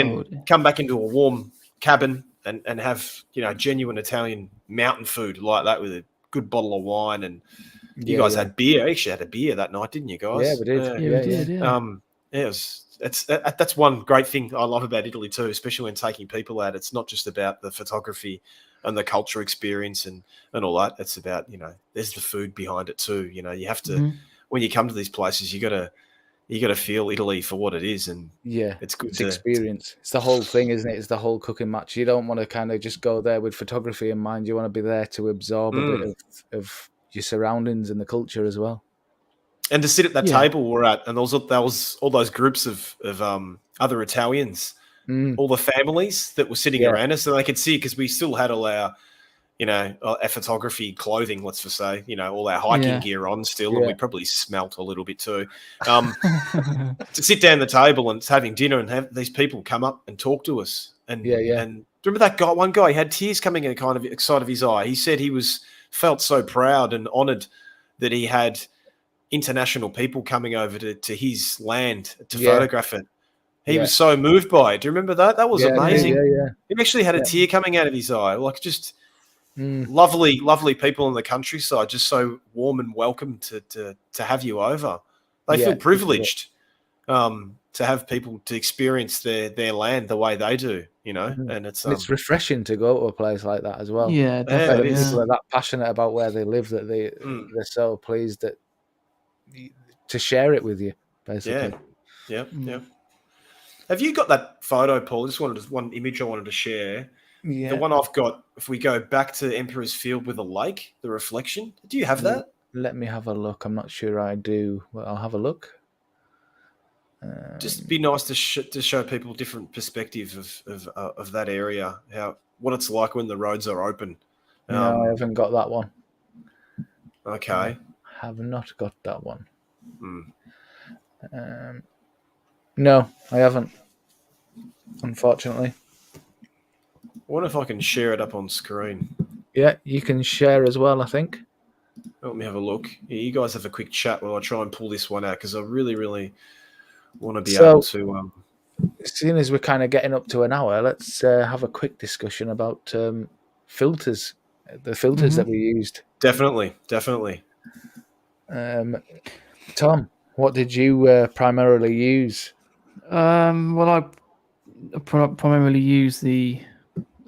into a warm cabin and have genuine Italian mountain food like that with a good bottle of wine, and you guys had beer. I actually had a beer that night, didn't you guys? Yeah, we did. We did. Yeah. That's one great thing I love about Italy too, especially when taking people out. It's not just about the photography and the culture experience and all that. It's about, there's the food behind it too. You have to, when you come to these places, you got to feel Italy for what it is. And it's good to experience. It's the whole thing, isn't it? It's the whole cooking match. You don't want to kind of just go there with photography in mind. You want to be there to absorb a bit of your surroundings and the culture as well. And to sit at that table we're at, and there was all those groups of other Italians, all the families that were sitting around us, and they could see, because we still had all our, our photography clothing, let's just say, all our hiking gear on still, and we probably smelt a little bit too. To sit down at the table and having dinner and have these people come up and talk to us. And remember that guy? One guy had tears coming in kind of the side of his eye. He said he felt so proud and honoured that he had international people coming over to his land to photograph it. He was so moved by it. Do you remember that? That was amazing. He actually had a tear coming out of his eye. Like, just lovely, lovely people in the countryside, just so warm and welcome to have you over. They feel privileged to have people to experience their land the way they do, and it's refreshing to go to a place like that as well. Yeah, definitely. People are that passionate about where they live that they're so pleased to share it with you, basically. Yeah. Have you got that photo, Paul? Just one image I wanted to share. Yeah. The one I've got, if we go back to Emperor's Field with a lake, the reflection. Do you have that? Let me have a look. I'm not sure I do. Well, I'll have a look. Just be nice to show people different perspective of that area, what it's like when the roads are open. No, I haven't got that one. Okay. I have not got that one. No, I haven't, unfortunately. I wonder if I can share it up on screen. Yeah, you can share as well, I think. Let me have a look. Yeah, you guys have a quick chat while I try and pull this one out, because I really, really want to be able to... Seeing as we're kind of getting up to an hour, let's have a quick discussion about filters, the filters that we used. Definitely. Tom, what did you primarily use? Well, I primarily use the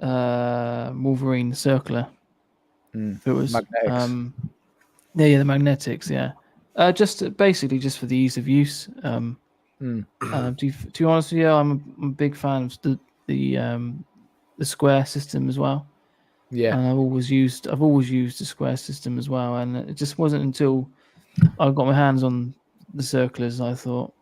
Wolverine circular filters. Magnetics. The magnetics. Yeah, just basically just for the ease of use. To be honest with you, I'm a big fan of the square system as well. Yeah, and I've always used the square system as well. And it just wasn't until I got my hands on the circulars I thought,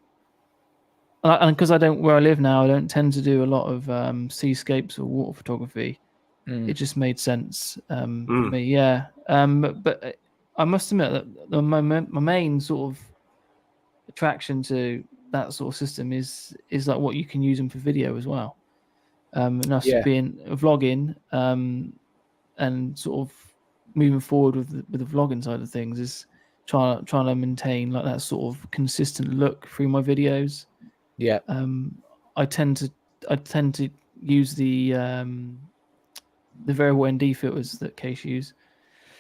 and because where I live now, I don't tend to do a lot of seascapes or water photography. It just made sense for me. Yeah, but I must admit that my main sort of attraction to that sort of system is like what you can use them for video as well. And us being vlogging, and sort of moving forward with the vlogging side of things is trying to maintain like that sort of consistent look through my videos. Yeah. I tend to use the variable ND filters that Case use.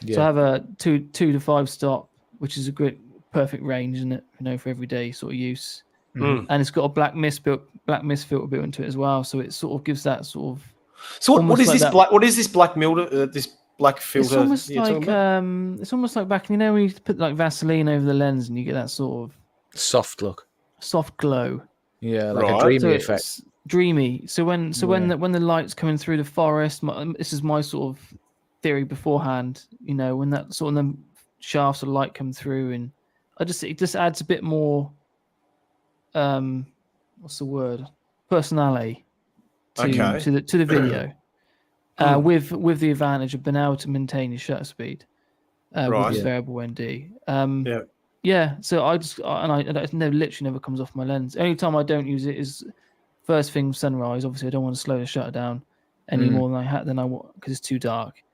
Yeah. So I have a 2 to 5 stop, which is a great perfect range, isn't it? For everyday sort of use. And it's got a black mist filter built into it as well, so it sort of gives that sort of. So what is like this black? What is this black filter? This black filter. It's almost like back. When you put like Vaseline over the lens and you get that sort of soft look, soft glow. Yeah, like a dreamy effect. It's dreamy. So when the light's coming through the forest, this is my sort of theory beforehand. When that sort of the shafts of light come through, and it just adds a bit more. What's the word? Personality to the video, with the advantage of being able to maintain your shutter speed with the variable ND. So it literally never comes off my lens. Only time I don't use it is first thing sunrise. Obviously, I don't want to slow the shutter down any more than I want because it's too dark.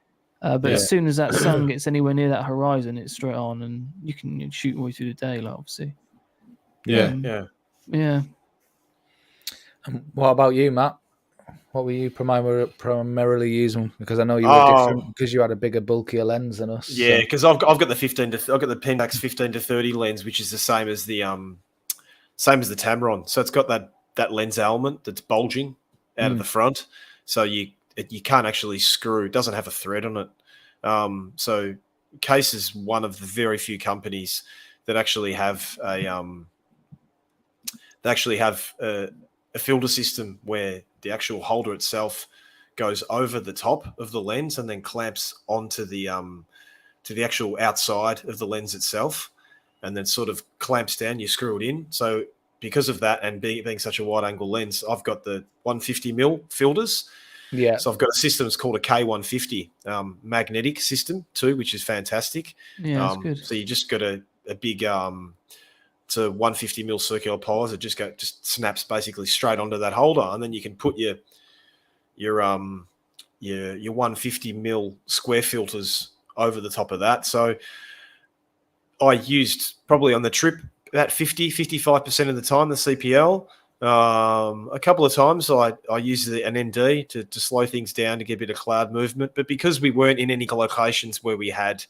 But as soon as that sun gets anywhere near that horizon, it's straight on, and you can shoot all the way through the day, like obviously. Yeah. What about you, Matt? What were you primarily using? Because I know you were different because you had a bigger, bulkier lens than us. Yeah, because I've got the Pentax 15 to 30 lens, which is the same as the Tamron. So it's got that lens element that's bulging out of the front, so you can't actually screw. It doesn't have a thread on it. So Case is one of the very few companies that actually have a filter system where the actual holder itself goes over the top of the lens and then clamps onto the actual outside of the lens itself, and then sort of clamps down. You screw it in. So because of that, and being such a wide angle lens, I've got the 150mm filters. Yeah. So I've got a system that's called a K150 magnetic system too, which is fantastic. Yeah, that's good. So you just got a big it's a 150mm circular pause. It just snaps basically straight onto that holder, and then you can put your 150mm square filters over the top of that. So I used probably on the trip about 55% of the time the CPL. A couple of times I used an ND to slow things down to get a bit of cloud movement, but because we weren't in any locations where we had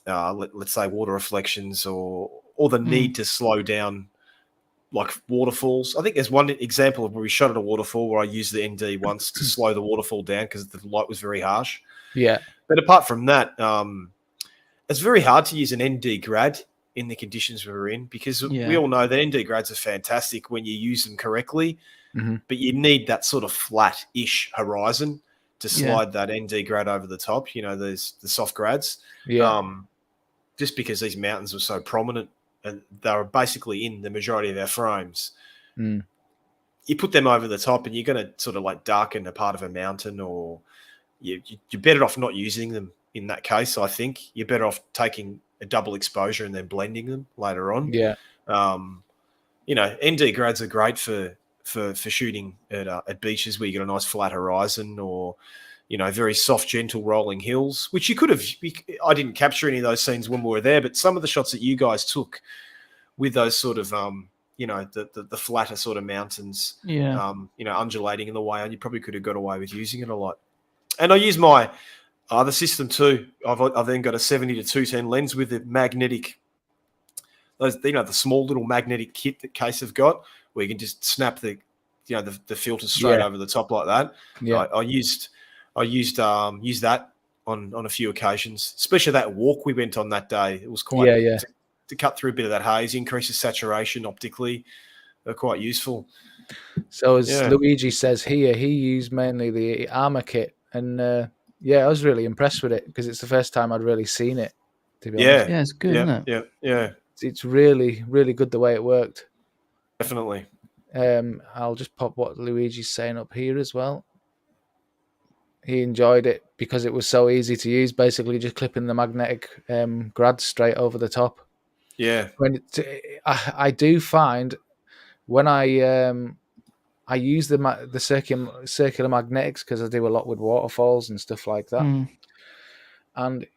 let's say water reflections or the need to slow down like waterfalls. I think there's one example of where we shot at a waterfall where I used the ND once to slow the waterfall down because the light was very harsh. Yeah. But apart from that, it's very hard to use an ND grad in the conditions we're in because we all know that ND grads are fantastic when you use them correctly, but you need that sort of flat-ish horizon to slide that ND grad over the top, the soft grads. Yeah. Just because these mountains were so prominent and they were basically in the majority of our frames. You put them over the top and you're going to sort of like darken a part of a mountain, or you're better off not using them in that case. I think you're better off taking a double exposure and then blending them later on. Yeah. ND grads are great for shooting at beaches where you get a nice flat horizon, or very soft, gentle rolling hills, which you could have. I didn't capture any of those scenes when we were there, but some of the shots that you guys took with those sort of, the flatter sort of mountains, undulating in the way, and you probably could have got away with using it a lot. And I use my other system too. I've then got a 70 to 210 lens with the magnetic, the small little magnetic kit that Case have got, where you can just snap the the filters straight over the top like that. Yeah. I used that on a few occasions, especially that walk we went on that day. It was quite to cut through a bit of that haze, increases saturation optically. They're quite useful. So as Luigi says here, he used mainly the Armour kit, and I was really impressed with it because it's the first time I'd really seen it. To be honest, it's good, isn't it? Yeah. It's really, really good the way it worked. Definitely. I'll just pop what Luigi's saying up here as well. He enjoyed it because it was so easy to use. Basically, just clipping the magnetic grad straight over the top. Yeah. I do find when I use the circular magnetics because I do a lot with waterfalls and stuff like that, and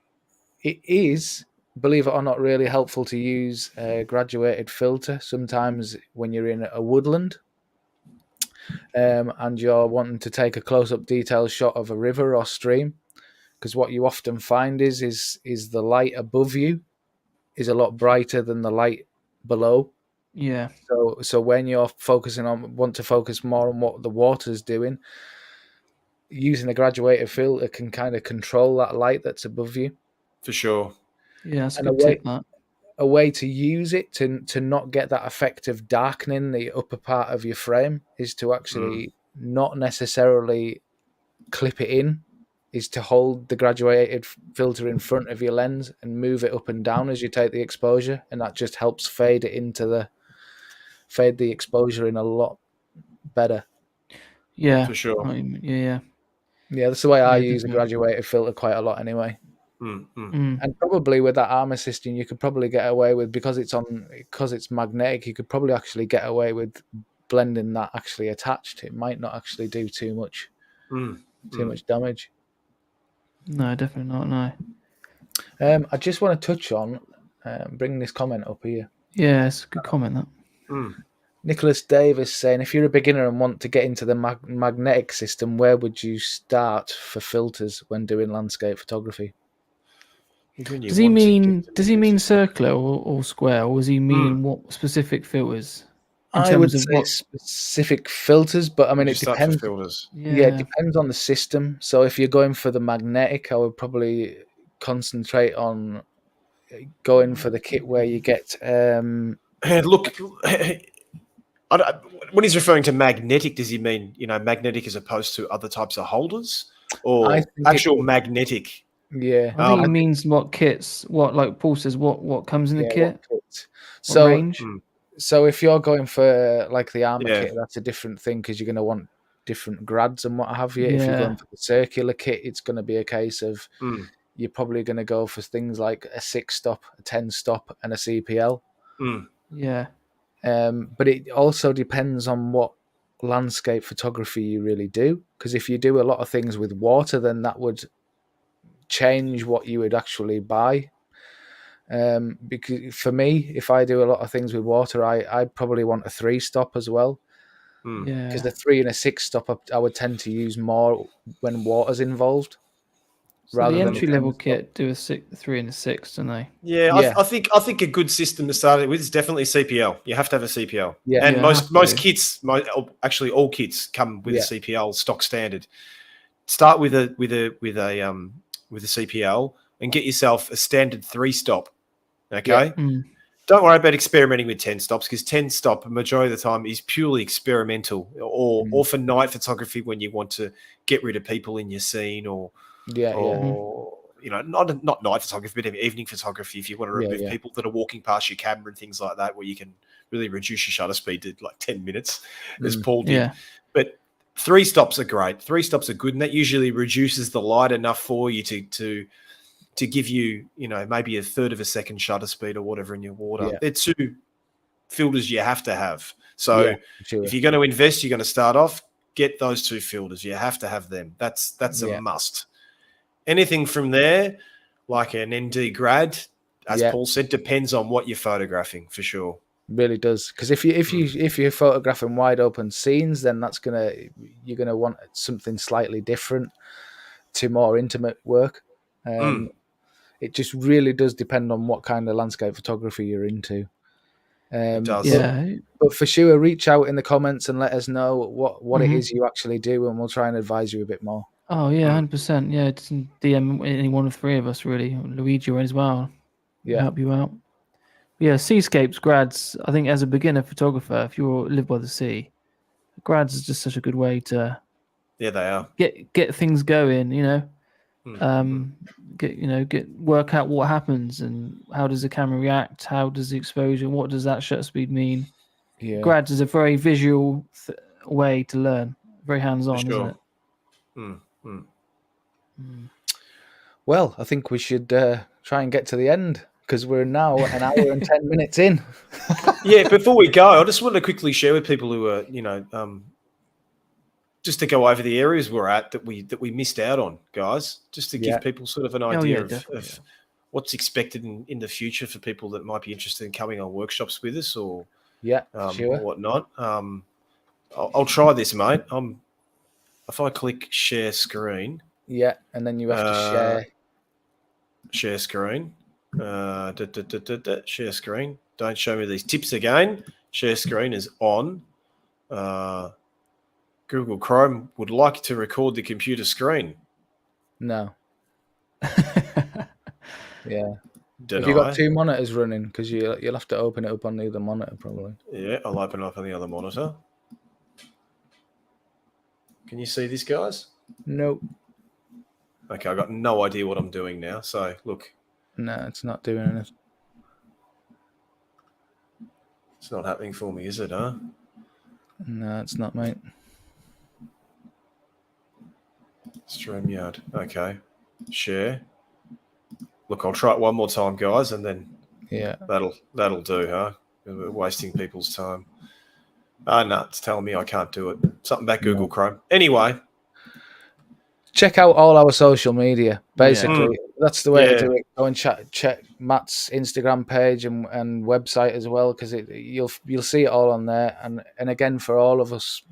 it is, believe it or not, really helpful to use a graduated filter sometimes when you're in a woodland. And you're wanting to take a close-up detailed shot of a river or stream, because what you often find is the light above you is a lot brighter than the light below. Yeah. So when you're want to focus more on what the water's doing, using a graduated filter can kind of control that light that's above you. For sure. Yeah, that's a good tip, that. A way to use it to not get that effect of darkening the upper part of your frame is to actually not necessarily clip it in, is to hold the graduated filter in front of your lens and move it up and down as you take the exposure, and that just helps fade the exposure in a lot better. Yeah, for sure. Yeah, that's the way I use a graduated filter quite a lot anyway. And probably with that Armour system, you could probably get away with, because it's magnetic, you could probably actually get away with blending that actually attached. It might not actually do too much damage. No, definitely not. No. I just want to touch on bringing this comment up here. Yeah, it's a good comment, that. Nicholas Davis saying, if you're a beginner and want to get into the magnetic system, where would you start for filters when doing landscape photography? Does he mean circular or square, or does he mean what specific filters? I would say specific filters, but I mean it depends. Yeah, it depends on the system. So if you're going for the magnetic, I would probably concentrate on going for the kit where you get. Look, when he's referring to magnetic, does he mean magnetic as opposed to other types of holders, or actual magnetic? Yeah, I think he means what kits. What, like Paul says, what comes in the kit. So range. So if you're going for like the Armour kit, that's a different thing because you're going to want different grads and what have you. If you're going for the circular kit, it's going to be a case of you're probably going to go for things like a 6-stop, a 10-stop, and a CPL. Yeah. But it also depends on what landscape photography you really do, because if you do a lot of things with water, then that would change what you would actually buy. Because for me, if I do a lot of things with water, I probably want a 3-stop as well. Because the 3 and a 6-stop I would tend to use more when water's involved. So the entry level kit do a 3 and a 6, don't they? Yeah. I think a good system to start it with is definitely CPL. You have to have a CPL. Yeah. And most kits, actually all kits come with a CPL stock standard. Start with a CPL and get yourself a standard 3-stop. Okay. Don't worry about experimenting with 10 stops, because 10 stop a majority of the time is purely experimental, or for night photography when you want to get rid of people in your scene, or not night photography, but evening photography if you want to remove people that are walking past your camera and things like that, where you can really reduce your shutter speed to like 10 minutes, as Paul did. Yeah. But 3 stops are great. 3 stops are good, and that usually reduces the light enough for you to give you, maybe a third of a second shutter speed or whatever in your water. Yeah. They're 2 filters you have to have. So sure. If you're going to invest, you're going to start off, get those 2 filters. You have to have them. That's a must. Anything from there, like an ND grad, as Paul said, depends on what you're photographing, for sure. Really does, because if you're photographing wide open scenes, then you're gonna want something slightly different to more intimate work. It just really does depend on what kind of landscape photography you're into. It does. Yeah. But for sure, reach out in the comments and let us know what it is you actually do, and we'll try and advise you a bit more. Oh yeah, 100%. Yeah, it's DM any one of the three of us really, Luigi as well. Yeah, help you out. Yeah, seascapes, grads. I think as a beginner photographer, if you live by the sea, grads is just such a good way to. Yeah, they are. Get things going. Get work out what happens and how does the camera react, how does the exposure, what does that shutter speed mean. Yeah, grads is a very visual way to learn, very hands-on, For sure. isn't it? Well, I think we should try and get to the end, because we're now an hour and 10 minutes in. Yeah, before we go, I just wanted to quickly share with people who are, just to go over the areas we're at that we missed out on, guys, just to give people sort of an idea of what's expected in the future for people that might be interested in coming on workshops with us or or whatnot. I'll try this, mate. If I click share screen. Yeah, and then you have to share screen. Share screen. Don't show me these tips again. Share screen is on. Google Chrome would like to record the computer screen. No. Yeah. Have you got two monitors running? Because you'll have to open it up on the other monitor probably. Yeah, I'll open it up on the other monitor. Can you see this, guys? Nope. Okay, I've got no idea what I'm doing now. So, look. No, it's not doing anything. It's not happening for me, is it, huh? No, it's not, mate. StreamYard. Okay. Share. Look, I'll try it one more time, guys, and then that'll do, huh? We're wasting people's time. No, it's telling me I can't do it. Something about Google Chrome. Anyway. Check out all our social media. Basically, that's the way to do it. Go and check Matt's Instagram page and website as well, because you'll see it all on there. And again, for all of us,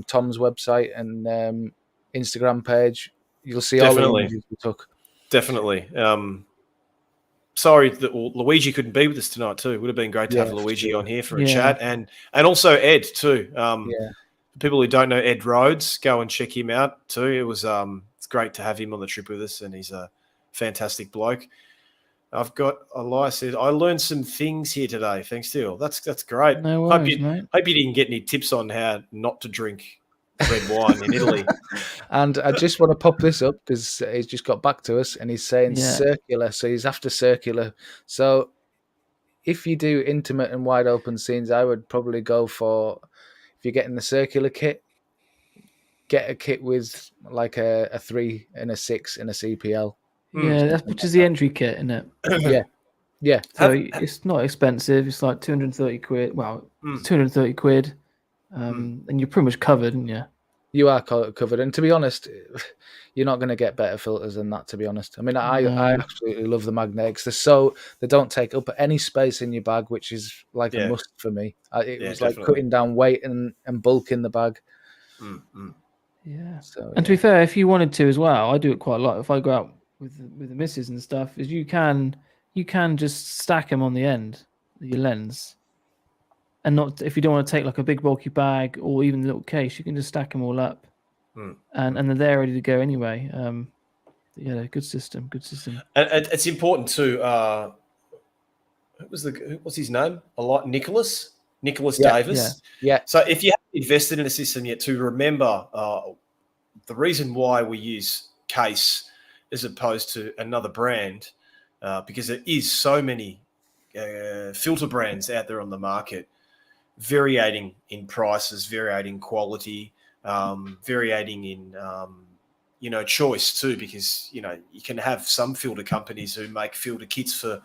Tom's website and Instagram page, you'll see all the images we took. Definitely. Sorry that Luigi couldn't be with us tonight too. It would have been great to have Luigi on here for a chat, and also Ed too. For people who don't know Ed Rhodes, go and check him out too. It was it's great to have him on the trip with us, and he's a fantastic bloke. I've got Elias said I learned some things here today. Thanks, Steele. That's great. No worries, mate. Hope you didn't get any tips on how not to drink red wine in Italy. And I just want to pop this up because he's just got back to us and he's saying circular, so he's after circular. So if you do intimate and wide open scenes, I would probably go for, if you're getting the circular kit, get a kit with like a 3 and a 6 and a CPL. Yeah, that's which is the entry kit, isn't it? Yeah. So it's not expensive. It's like 230 quid. Well, it's 230 quid. And you're pretty much covered, aren't you? You are covered. And to be honest, you're not going to get better filters than that, to be honest. I mean, I absolutely love the magnetics. They don't take up any space in your bag, which is like a must for me. It was like cutting down weight and bulk in the bag. Yeah. So, and to be fair, if you wanted to as well, I do it quite a lot. If I go out with the missus and stuff, is you can just stack them on the end of your lens. And not, if you don't want to take like a big bulky bag or even a little case, you can just stack them all up, and they're ready to go anyway. Good system. And it's important too. What's his name? Nicholas Davis. Yeah. So if you haven't invested in a system yet, to remember the reason why we use Case as opposed to another brand, because there is so many filter brands out there on the market. Varying in prices, varying quality, varying in choice too, because you can have some filter companies who make filter kits for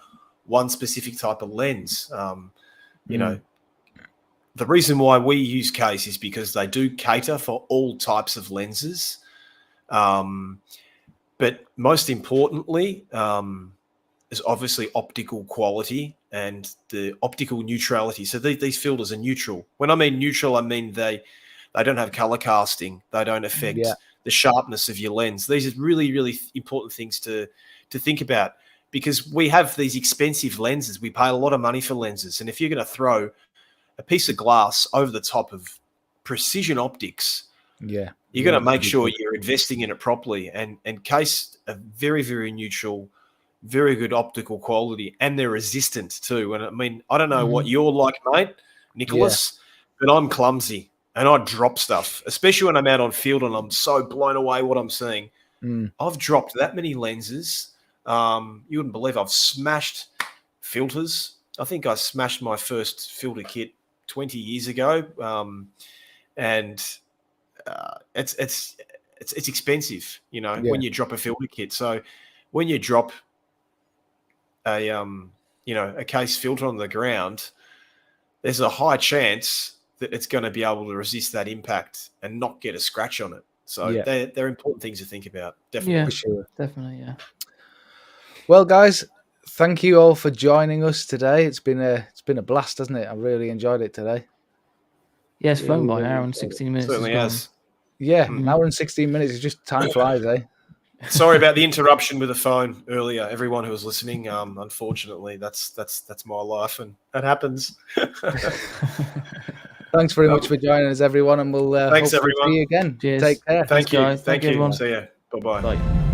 one specific type of lens. The reason why we use Case is because they do cater for all types of lenses, but most importantly is obviously optical quality and the optical neutrality. So these filters are neutral. When I mean neutral, I mean they don't have color casting. They don't affect the sharpness of your lens. These are really, really important things to think about, because we have these expensive lenses. We pay a lot of money for lenses. And if you're going to throw a piece of glass over the top of precision optics, yeah, you're going to make sure you're investing in it properly and case a very, very neutral, very good optical quality, and they're resistant too. And I mean, I don't know what you're like, mate, Nicholas, but I'm clumsy and I drop stuff, especially when I'm out on field and I'm so blown away what I'm seeing. I've dropped that many lenses. You wouldn't believe I've smashed filters. I think I smashed my first filter kit 20 years ago. And it's expensive, you know, when you drop a filter kit. So when you drop a a case filter on the ground, there's a high chance that it's going to be able to resist that impact and not get a scratch on it. So they're important things to think about. Definitely. Yeah, for sure. Definitely, yeah. Well, guys, thank you all for joining us today. It's been a blast, hasn't it? I really enjoyed it today. Yeah, it's flown by an hour and 16 minutes. Certainly has. Yeah, an hour and 16 minutes. It's just time flies, eh? Sorry about the interruption with the phone earlier. Everyone who was listening, unfortunately, that's my life, and that happens. Thanks very much for joining us, everyone, and we'll thanks everyone. See you again. Cheers. Take care. Thank you, guys. thank you. Everyone. See ya. Bye-bye. Bye.